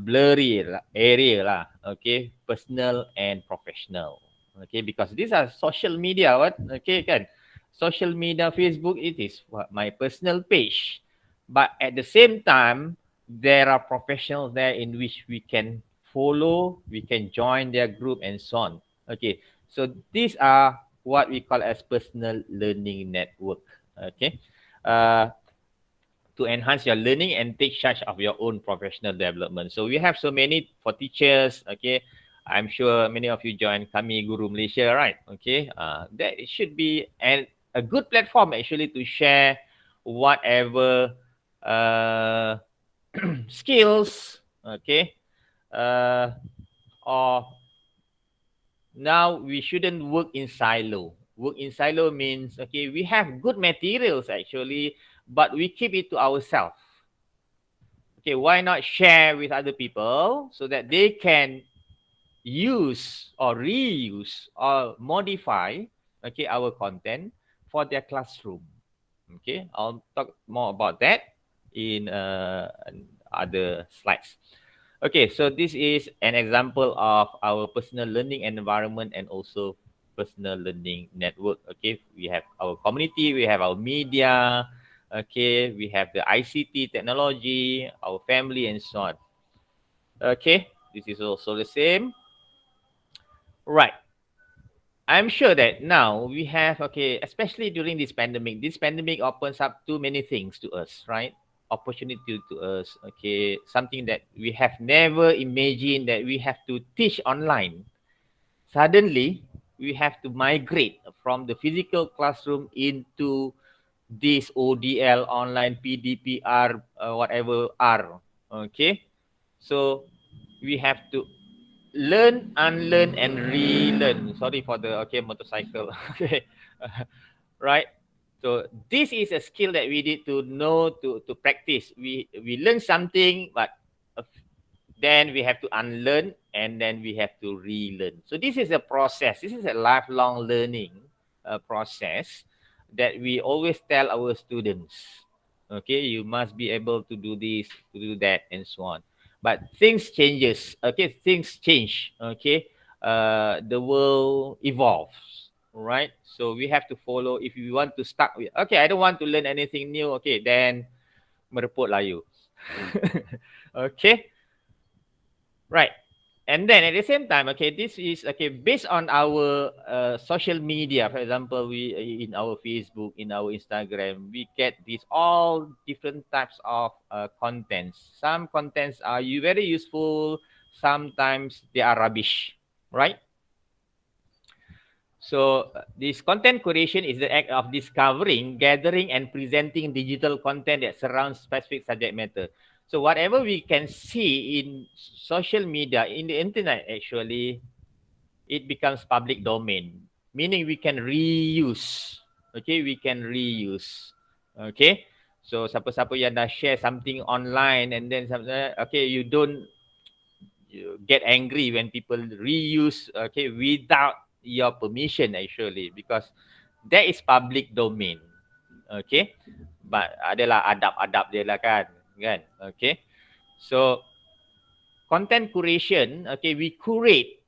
blurry area lah. Okay, personal and professional. Okay, because these are social media. What? Okay, kan? Social media, Facebook. It is my personal page, but at the same time, there are professionals there in which we can follow, we can join their group and so on. Okay, so these are what we call as personal learning network. Okay. To enhance your learning and take charge of your own professional development. So we have so many for teachers. Okay, I'm sure many of you join Kami Guru Malaysia, right? Okay, that it should be a good platform actually to share whatever uh, skills. Okay, or now we shouldn't work in silo. Work in silo means okay, we have good materials actually, but we keep it to ourselves. Okay, why not share with other people so that they can use or reuse or modify okay our content for their classroom. Okay, I'll talk more about that in other slides. Okay, so this is an example of our personal learning environment and also personal learning network. Okay, we have our community, we have our media, okay, we have the ICT technology, our family and so on. Okay, this is also the same. Right. I'm sure that now we have, okay, especially during this pandemic opens up too many things to us, right? Opportunity to us, okay, something that we have never imagined that we have to teach online. Suddenly, we have to migrate from the physical classroom into this ODL, online PDPR, whatever R, okay? So we have to learn, unlearn, and relearn. Sorry for the okay motorcycle. Okay, right. So this is a skill that we need to know to practice. We learn something, but then we have to unlearn and then we have to relearn. So this is a process. This is a lifelong learning process that we always tell our students. Okay, you must be able to do this, to do that, and so on. But things changes. Okay, things change. Okay, the world evolves. Right. So we have to follow. If you want to start with, okay, I don't want to learn anything new. Okay, then mereput lah you. Okay. Right. And then at the same time, okay, this is okay based on our social media. For example, we in our Facebook, in our Instagram, we get these all different types of contents. Some contents are very useful. Sometimes they are rubbish, right? So this content curation is the act of discovering, gathering, and presenting digital content that surrounds specific subject matter. So whatever we can see in social media, in the internet, actually, it becomes public domain, meaning we can reuse. Okay, we can reuse. Okay, So siapa-siapa yang dah share something online and then okay, you don't get angry when people reuse, okay, without your permission actually, because that is public domain. Okay, but adalah adab-adab dia lah kan. Okay, so content curation, okay, we curate,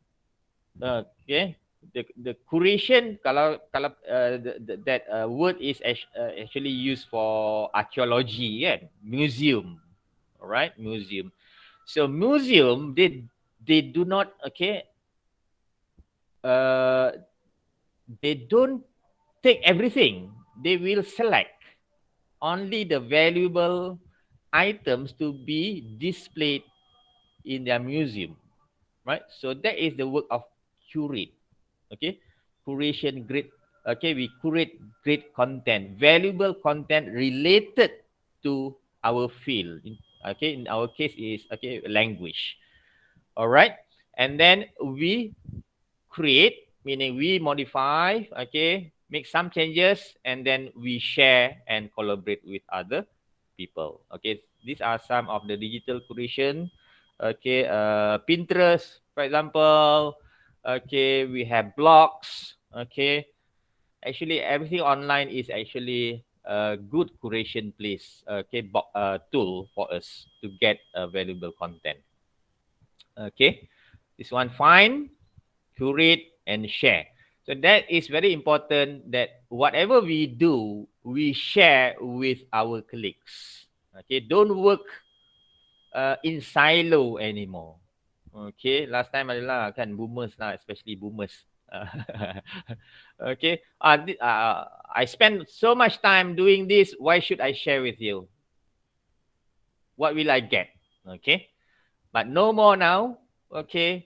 okay, the curation, kalau that word is actually used for archaeology kan, museum, alright, museum. So museum, they do not, okay, they don't take everything. They will select only the valuable items to be displayed in their museum, right? So that is the work of curate. Okay, curation, great. Okay, we curate great content, valuable content related to our field. Okay, in our case is, okay, language. All right, and then we create, meaning we modify, okay, make some changes, and then we share and collaborate with other people. Okay, these are some of the digital curation. Okay, Pinterest, for example. Okay, we have blogs. Okay, actually everything online is actually a good curation place, okay, tool for us to get valuable content. Okay, this one, find, curate, and share. So that is very important, that whatever we do, we share with our colleagues. Okay, don't work in silo anymore. Okay, last time adalah kan boomers lah, especially boomers. Okay, I spend so much time doing this. Why should I share with you? What will I get? Okay, but no more now. Okay,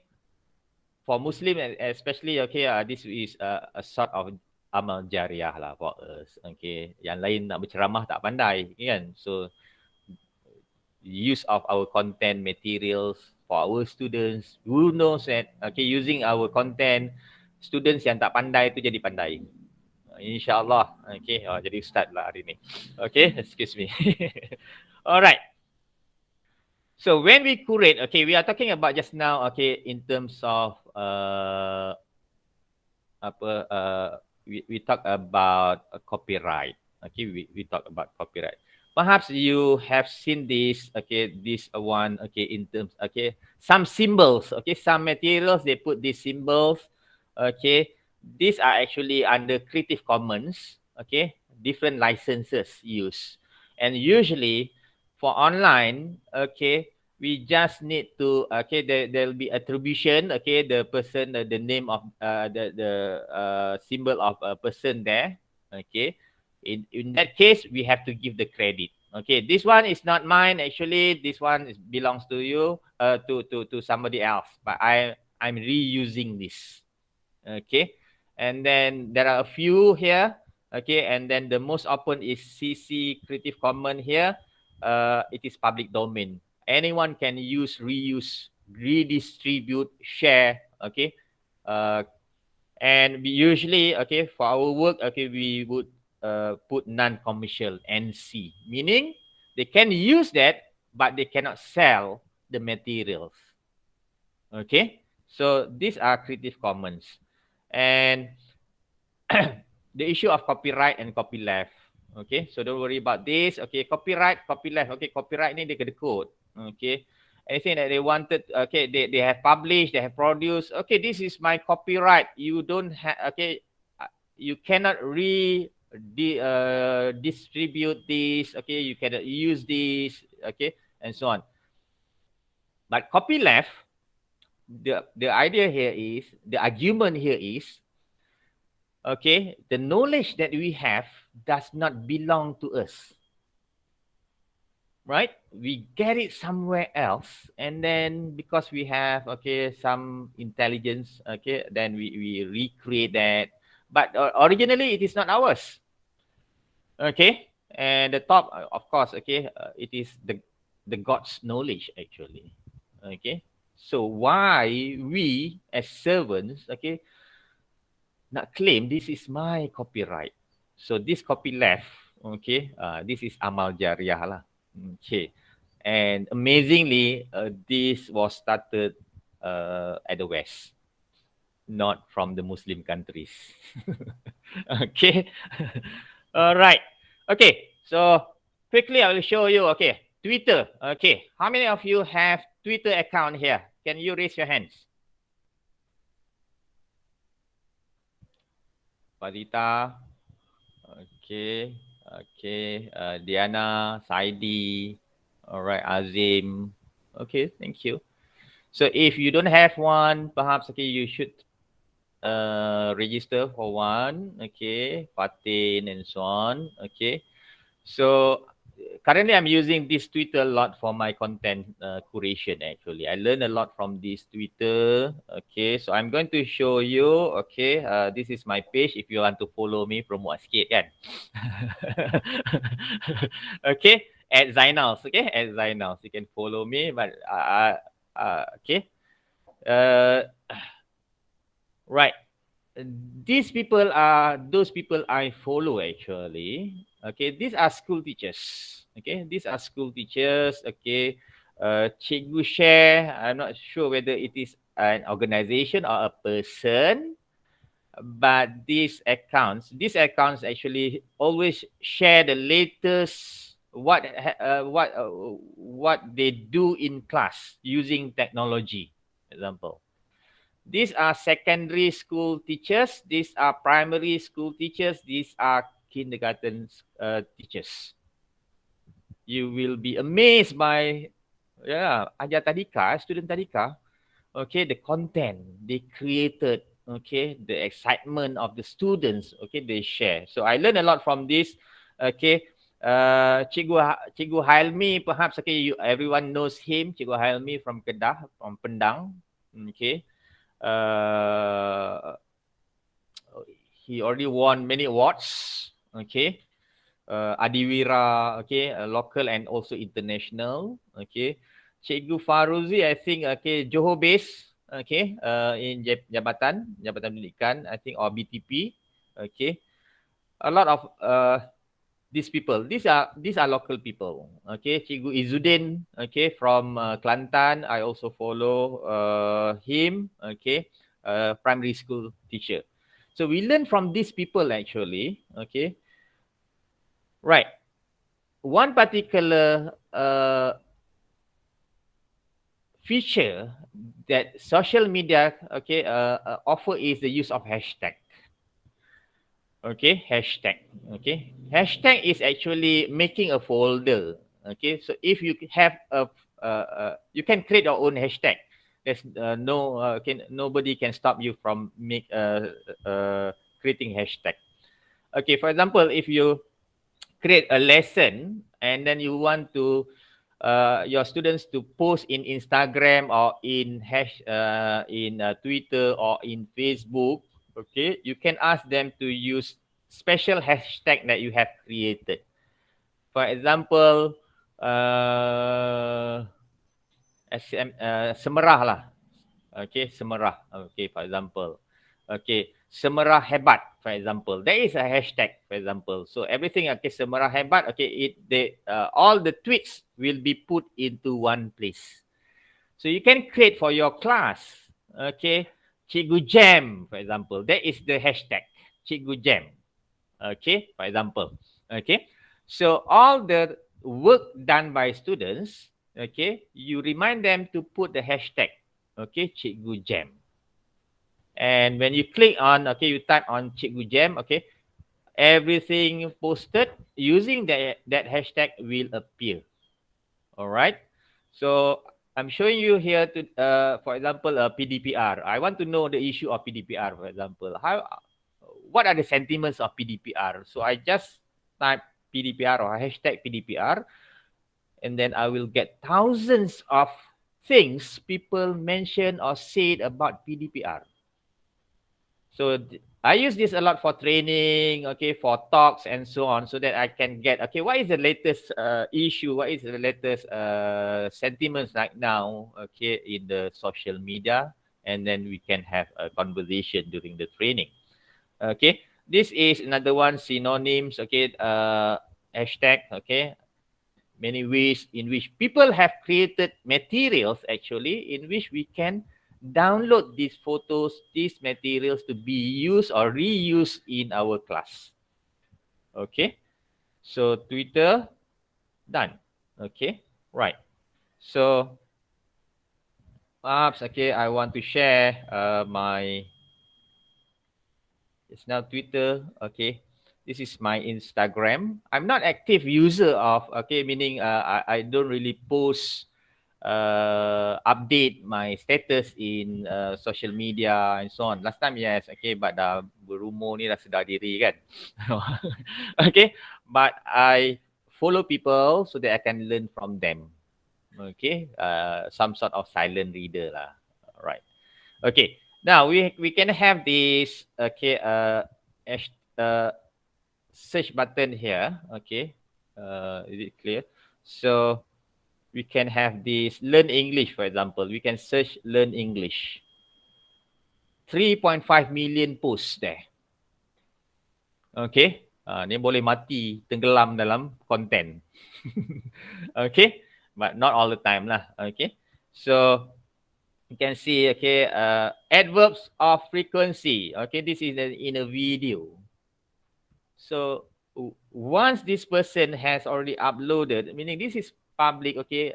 for Muslim especially, okay, this is a sort of amal jariah lah for us. Okay, yang lain nak berceramah tak pandai, kan? So use of our content materials for our students, who knows that, okay, using our content, students yang tak pandai tu jadi pandai. InsyaAllah. Okay, jadi ustaz lah hari ni. Okay, excuse me. Alright. So when we curate, okay, we are talking about just now, okay, in terms of we talk about copyright. Okay, we talk about copyright. Perhaps you have seen this, okay, this one, okay, in terms, okay, some symbols, okay, some materials, they put these symbols, okay. These are actually under Creative Commons, okay, different licenses used. And usually for online, okay, we just need to, okay, there'll be attribution, okay, the person, the name of the symbol of a person there, okay. In that case, we have to give the credit. Okay, this one is not mine actually. This one belongs to you, to somebody else. But I'm reusing this. Okay, and then there are a few here. Okay, and then the most open is CC Creative Commons here. It is public domain. Anyone can use, reuse, redistribute, share. Okay, and we usually, okay, for our work, okay, we would put non-commercial, NC, meaning they can use that, but they cannot sell the materials. Okay, so these are Creative Commons. And the issue of copyright and copyleft. Okay, so don't worry about this. Okay, copyright, copyleft. Okay, copyright ni dia kena code. Okay, anything that they wanted, okay, they have published, they have produced. Okay, this is my copyright. You don't have, okay, you cannot distribute this, okay, you cannot use this, okay, and so on. But copyleft, the idea here is, the argument here is, okay, the knowledge that we have does not belong to us, right? We get it somewhere else, and then because we have, okay, some intelligence, okay, then we recreate that. But originally, it is not ours. Okay, and the top, of course, okay, it is the God's knowledge actually. Okay, so why we as servants, okay, nak claim this is my copyright? So this copyleft, Okay, this is amal jariah lah. Okay, and amazingly, this was started at the West, not from the Muslim countries. Okay, all right. Okay, so quickly I will show you. Okay, Twitter. Okay, how many of you have Twitter account here? Can you raise your hands? Padita. Okay, okay. Diana, Saidi. All right, Azim. Okay, thank you. So if you don't have one, perhaps okay, you should register for one. Okay, Fatin and so on. Okay, so currently I'm using this Twitter a lot for my content curation. Actually, I learn a lot from this Twitter. Okay, so I'm going to show you. Okay, this is my page. If you want to follow me, promote sikit kan. Okay, at Zainals. Okay, at Zainals, you can follow me. But okay, uh, right. These people are those people I follow actually. Okay, these are school teachers. Okay, these are school teachers. Okay, Cikgu share. I'm not sure whether it is an organization or a person, but these accounts actually always share the latest what they do in class using technology. Example. These are secondary school teachers. These are primary school teachers. These are kindergarten teachers. You will be amazed by, ajar tadika, student tadika. Okay, the content they created. Okay, the excitement of the students. Okay, they share. So I learned a lot from this. Okay, Cikgu Hailmi, perhaps okay, everyone knows him. Cikgu Hailmi from Kedah, from Pendang. Okay. Uh, he already won many awards. Okay, Adiwira. Okay, local and also international. Okay, Cikgu Faruzi, I think. Okay, Johor base. Okay, in Jabatan Pendidikan, I think, or BTP. Okay, a lot of these people. These are local people. Okay, Cikgu Izudin. Okay, from Kelantan. I also follow him. Okay, primary school teacher. So we learn from these people actually. Okay, right. One particular feature that social media offer is the use of hashtag. Okay, hashtag. Okay, hashtag is actually making a folder. Okay, so if you have you can create your own hashtag. There's nobody can stop you from creating hashtag. Okay, for example, if you create a lesson and then you want to your students to post in Instagram or in Twitter or in Facebook, okay, you can ask them to use special hashtag that you have created. For example, semerah lah. Okay, semerah. Okay, for example. Okay, semerah hebat, for example. There is a hashtag, for example. So everything, okay, semerah hebat, okay, all the tweets will be put into one place. So you can create for your class, okay, Cikgu Jam, for example. That is the hashtag, Cikgu Jam. Okay, for example. Okay, so all the work done by students, okay, you remind them to put the hashtag, okay, Cikgu Jam. And when you click on, okay, you type on Cikgu Jam, okay, everything posted using that hashtag will appear. All right. So I'm showing you here to, for example, PDPR. I want to know the issue of PDPR, for example. What are the sentiments of PDPR? So I just type PDPR or hashtag PDPR, and then I will get thousands of things people mention or said about PDPR. So I use this a lot for training, okay, for talks and so on, so that I can get, okay, what is the latest issue? What is the latest sentiments right now, okay, in the social media? And then we can have a conversation during the training. Okay, this is another one, synonyms. Okay, hashtag, okay, many ways in which people have created materials actually in which we can download these photos, these materials to be used or reused in our class. Okay, so Twitter, done. Okay, right. So perhaps, okay, I want to share my, it's now Twitter, okay. This is my Instagram. I'm not active user of, okay, meaning I don't really post update my status in social media and so on. Last time, yes, okay, but berumur ni dah sedar diri kan. Okay, but I follow people so that I can learn from them. Okay, some sort of silent reader lah. Right. Okay. Now we can have this, okay, uh, search button here. Okay. Is it clear? So we can have this learn English, for example. We can search learn English. 3.5 million posts there. Okay. Ni boleh mati tenggelam dalam konten. Okay. But not all the time lah. Okay. So you can see, okay, adverbs of frequency. Okay, this is in a video. So once this person has already uploaded, meaning this is public, okay,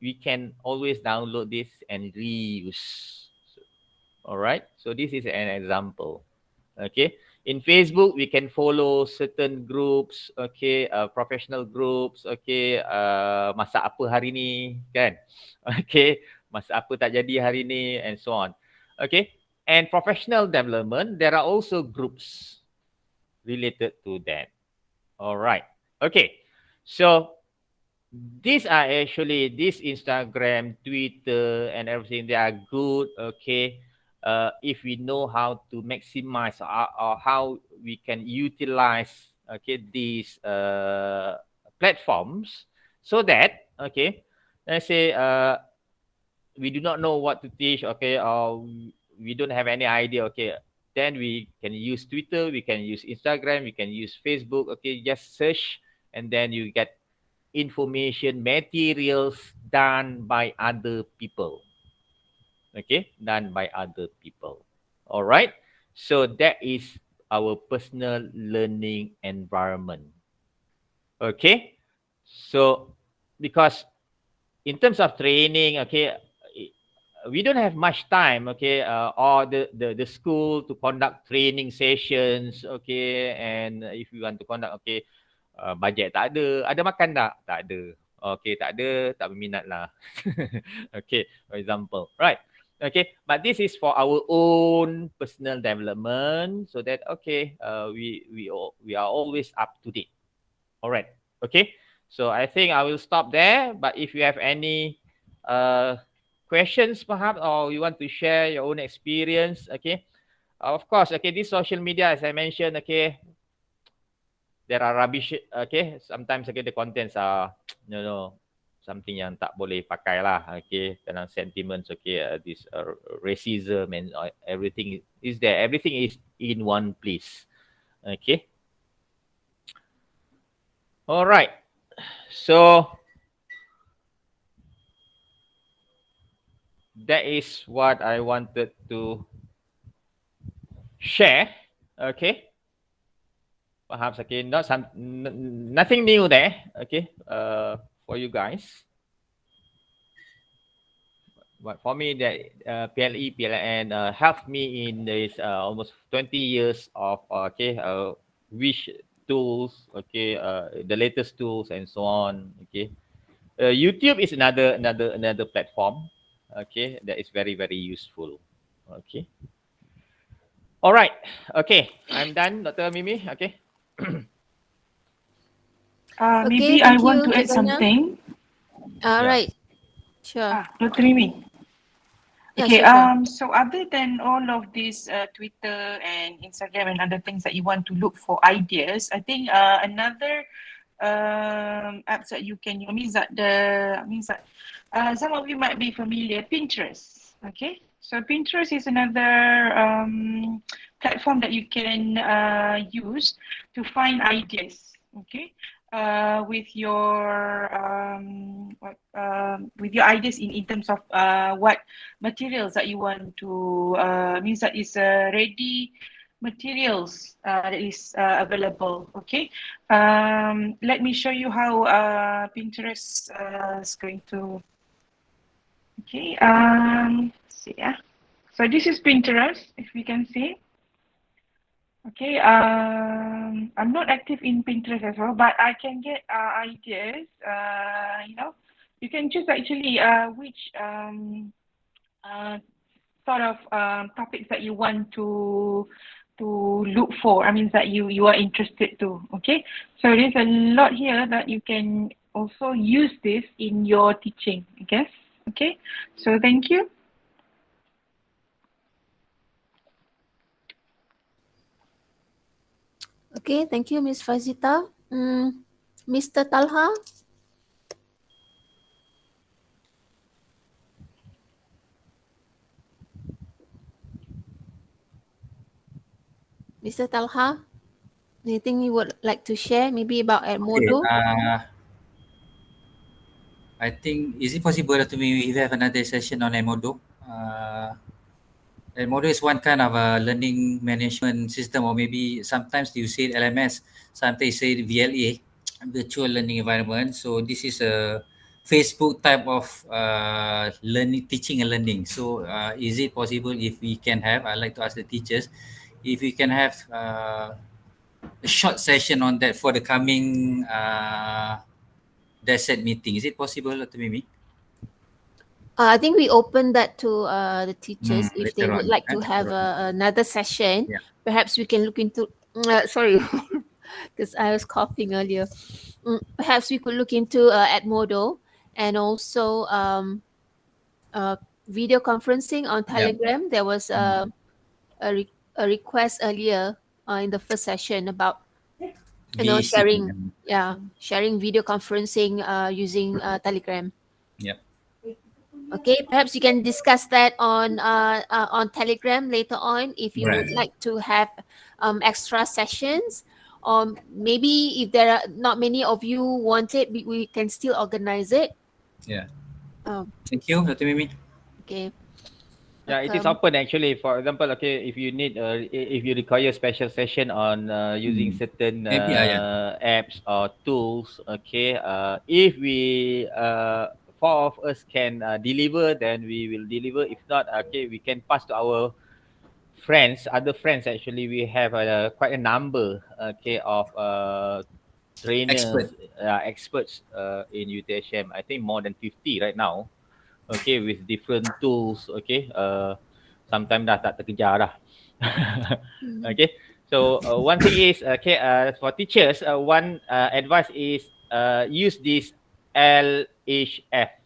we can always download this and reuse. All right, so this is an example. Okay, in Facebook we can follow certain groups, okay, professional groups, okay, masak apa hari ni kan, okay, masak apa tak jadi hari ni, and so on. Okay, and professional development, there are also groups related to that. All right. Okay. So these are actually, this Instagram, Twitter, and everything, they are good. Okay. If we know how to maximize or how we can utilize, okay, these platforms, so that, okay, let's say we do not know what to teach, okay, or we don't have any idea, okay, then we can use Twitter, we can use Instagram, we can use Facebook, okay, just search and then you get information, materials done by other people, okay, done by other people. All right, so that is our personal learning environment. Okay, so because in terms of training, okay, we don't have much time, okay, or the school to conduct training sessions, okay, and if we want to conduct, okay, budget tak ada makan tak ada, okay, tak ada, tak berminat lah. Okay, for example, right? Okay, but this is for our own personal development, so that, okay, we are always up to date. All right, okay, so I think I will stop there, but if you have any questions perhaps, or you want to share your own experience, okay, of course, okay, this social media, as I mentioned, okay, there are rubbish, okay, sometimes, okay, the contents are, you know, something yang tak boleh pakai lah, okay, dalam sentiments, okay, this racism and everything is there, everything is in one place, okay. All right, so that is what I wanted to share. Okay, perhaps, okay, nothing new there, okay, for you guys, but for me that PLE, PLN helped me in this almost 20 years of, okay, which tools, okay, the latest tools and so on, okay. YouTube is another platform, okay, that is very, very useful, okay. All right, okay, I'm done, Dr. Mimi, okay. Maybe I want to add something. All right, sure. Dr. Mimi. Yeah, Okay, sure. so other than all of these Twitter and Instagram and other things that you want to look for ideas, I think another apps that you can use some of you might be familiar, Pinterest. Okay, so Pinterest is another platform that you can use to find ideas. Okay, with your ideas in terms of what materials that you want to means that is ready materials that is available. Okay, let me show you how Pinterest is going to. Okay, see, yeah. So this is Pinterest, if you can see. Okay, I'm not active in Pinterest as well, but I can get ideas. You can choose actually which sort of topics that you want to look for. I mean that you are interested to. Okay, so there's a lot here that you can also use this in your teaching. I guess. Okay, so thank you. Okay, thank you, Ms. Fazita. Mr. Talha? Mr. Talha, anything you would like to share maybe about Okay. Edmodo? I think, is it possible to me if we have another session on Edmodo? Edmodo is one kind of a learning management system, or maybe sometimes you say LMS, sometimes you say VLA, virtual learning environment. So this is a Facebook type of learning, teaching and learning. So is it possible if we can have, I'd like to ask the teachers, if we can have a short session on that for the coming DICED meeting. Is it possible to Mimi? I think we open that to the teachers if they Later would on. like to have another session. Yeah. Perhaps we can look into. Sorry, because I was coughing earlier. Perhaps we could look into Edmodo and also video conferencing on Telegram. There was a request earlier in the first session about sharing sharing video conferencing using Telegram. Yep. Okay, perhaps you can discuss that on Telegram later on if you would like to have extra sessions, or maybe if there are not many of you want it, we can still organize it. Yeah. Thank you, Dr. Mimi. Okay. Yeah, it is open actually. For example, okay, if you need, if you require special session on using certain apps or tools, okay, if we four of us can deliver, then we will deliver. If not, okay, we can pass to our friends, other friends. Actually, we have quite a number, okay, of trainers, experts in UTHM. I think more than 50 right now. Okay, with different tools. Okay, sometimes dah tak terkejar dah. Okay, so one thing is, okay, for teachers, one advice is use this LHF.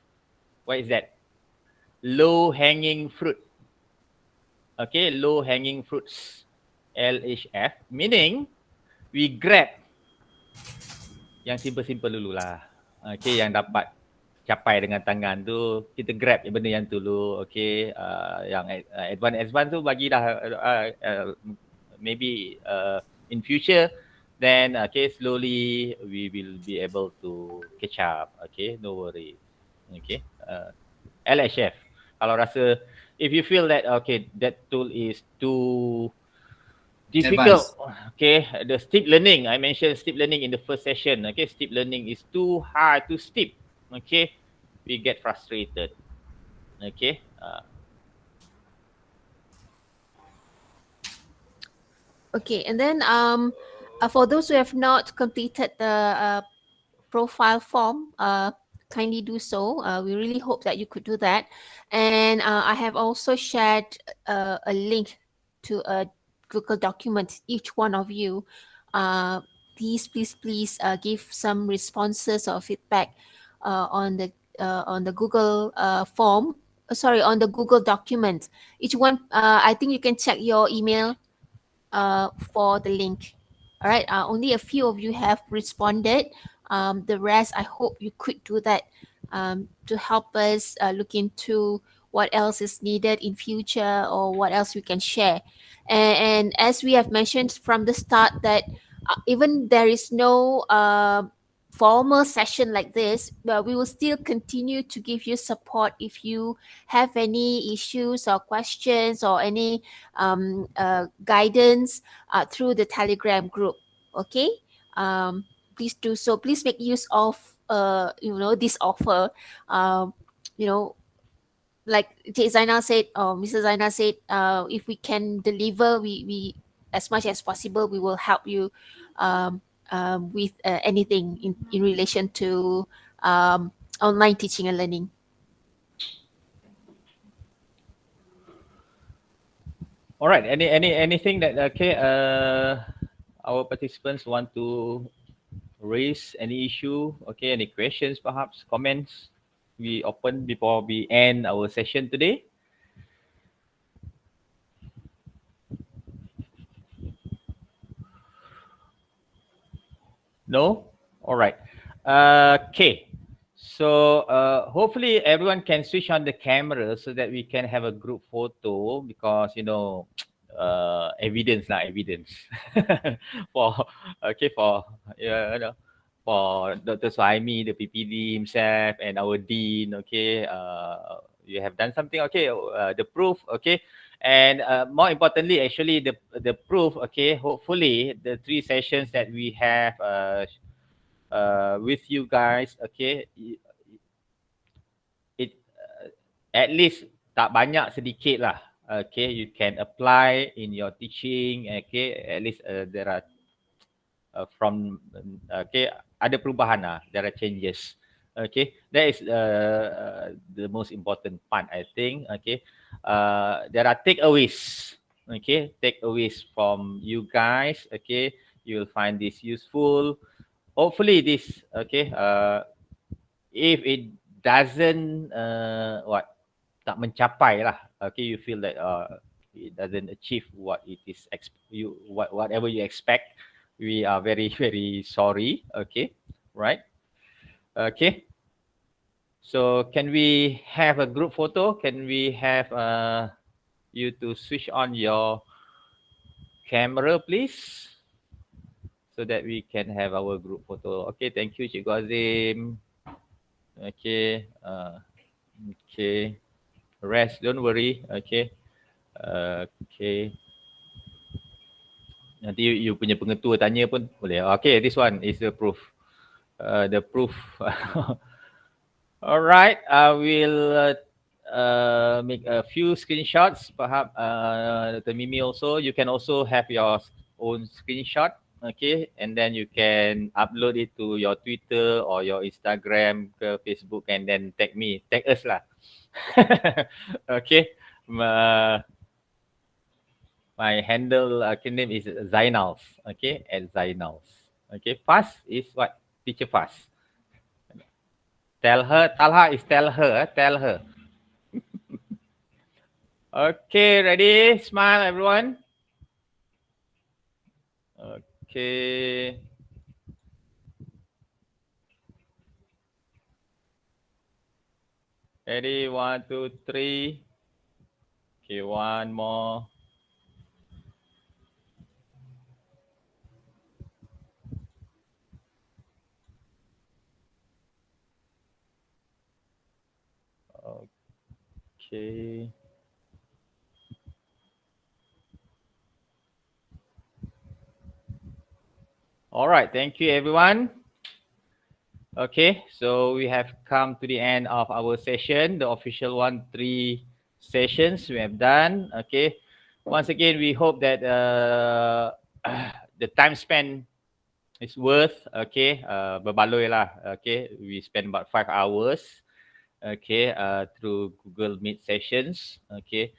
What is that? Low hanging fruit. Okay, low hanging fruits. LHF, meaning we grab yang simple-simple dulu lah. Okay, yang dapat capai dengan tangan tu, kita grab benda yang tu dulu. Okay, yang advance tu bagi dah maybe in future, then okay, slowly we will be able to catch up. Okay, no worry. Okay, LHF. Kalau rasa, if you feel that okay, that tool is too difficult. Okay, the steep learning, I mentioned steep learning in the first session. Okay, steep learning is too hard, too steep. Okay, we get frustrated. Okay. Okay, and then for those who have not completed the profile form, kindly do so. We really hope that you could do that. And I have also shared a link to a Google document. Each one of you, please give some responses or feedback on the Google form. On the Google document. Each one, I think you can check your email for the link. All right. Only a few of you have responded. The rest, I hope you could do that to help us look into what else is needed in future or what else we can share. And as we have mentioned from the start, that even there is no formal session like this, but we will still continue to give you support if you have any issues or questions or any guidance through the Telegram group. Okay, please do so. Please make use of this offer. You know, like Zainal said, or Mrs. Zainal said, if we can deliver, we as much as possible, we will help you with anything in relation to online teaching and learning. All right. Anything that our participants want to raise? Any issue? Okay. Any questions? Perhaps comments? We open before we end our session today. No? All right. Okay. So hopefully everyone can switch on the camera so that we can have a group photo, because evidence evidence for for for Dr. Suhaimi, the PPD himself, and our dean. Okay, you have done something. Okay, the proof. Okay. And more importantly, actually, the proof. Okay, hopefully the 3 sessions that we have with you guys. Okay, it at least tak banyak, sedikit lah. Okay, you can apply in your teaching. Okay, at least there are from ada perubahan lah. There are changes. Okay, that is the most important part, I think. Okay, there are takeaways. Okay, takeaways from you guys. Okay, you will find this useful. Hopefully this, if it doesn't tak mencapai lah, okay, you feel that it doesn't achieve what it is whatever you expect, we are very very sorry. Okay, right? Okay, so can we have a group photo? Can we have you to switch on your camera, please, so that we can have our group photo? Okay, thank you, Cikgu Azim. Okay, okay, rest, don't worry. Okay, okay, nanti you punya pengetua tanya pun boleh. Okay, this one is the proof. The proof. All right, I will make a few screenshots. Perhaps Dr. Mimi also, you can also have your own screenshot. Okay, and then you can upload it to your Twitter or your Instagram, Facebook, and then tag us lah. Okay, my handle name is Zainals. Okay, at Zainals. Okay, Fast is what? Teacher Fast. Tell her, Talha is tell her, tell her. Okay, ready? Smile, everyone. Okay. Ready? 1, 2, 3. Okay, one more. Okay. All right, thank you everyone. Okay, so we have come to the end of our session, the official one, 3 sessions we have done. Okay, once again, we hope that the time spent is worth. Okay, berbaloi lah. Okay, we spend about 5 hours. Okay, through Google Meet sessions. Okay,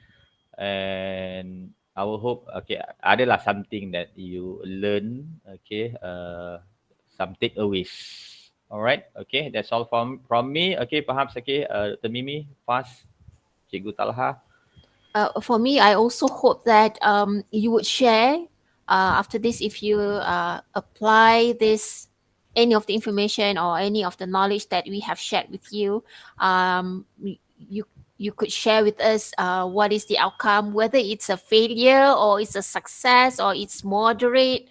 and our hope, okay, adalah something that you learn. Okay, some takeaways. All right, okay, that's all from me. Okay, perhaps, okay, Dr. Mimi, Fast, Cikgu Talha. For me, I also hope that you would share after this, if you apply any of the information or any of the knowledge that we have shared with you, you could share with us what is the outcome, whether it's a failure or it's a success or it's moderate,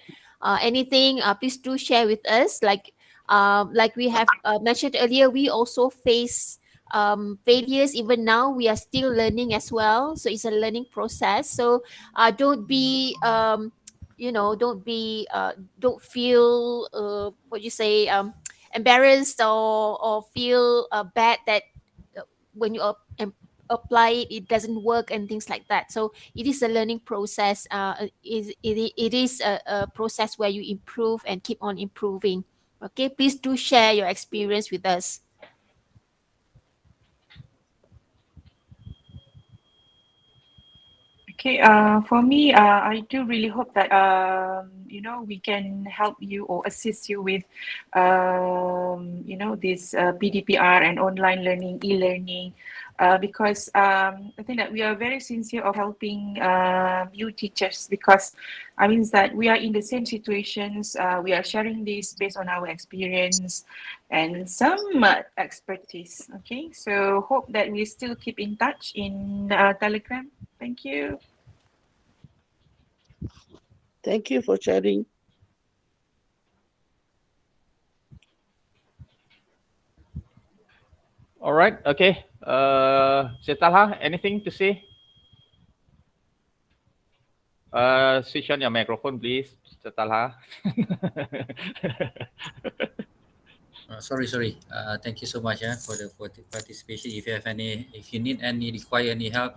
anything. Please do share with us. Like Like we have mentioned earlier, we also face failures. Even now, we are still learning as well. So it's a learning process. So don't be, don't feel, what you say, embarrassed or feel bad that when you apply it, it doesn't work and things like that. So it is a learning process. It is a process where you improve and keep on improving. Okay, please do share your experience with us. Okay, for me, I do really hope that we can help you or assist you with this PDPR and online learning, e-learning, because I think that we are very sincere of helping you teachers, because I mean that we are in the same situations. We are sharing this based on our experience and some expertise. Okay, so hope that we still keep in touch in Telegram. Thank you. Thank you for sharing. All right. Okay. Talha, anything to say? Switch on your microphone, please, Talha. Sorry. Thank you so much for the participation. If you need any require any help,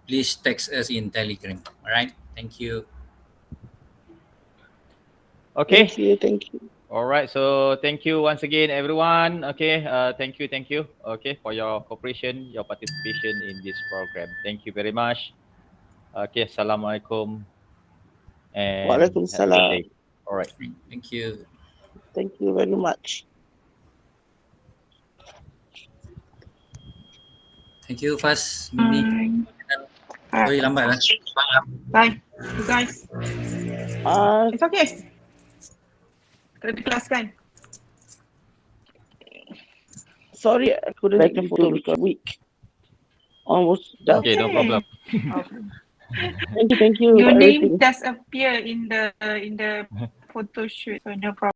please text us in Telegram. All right. Thank you. Okay. Thank you. All right. So thank you once again, everyone. Okay. Thank you. Okay, for your cooperation, your participation in this program. Thank you very much. Okay. Assalamualaikum. And have a good Waalaikumsalam. day. All right. Thank you. Thank you very much. Thank you, Fas, Mimi. Sorry, lambat lah. Bye, you guys. It's okay. Kena dikelaskan. Sorry, I couldn't make the photo because week. Almost done. Okay, no problem. Thank you Your for name everything. does appear in the photo shoot, so no problem.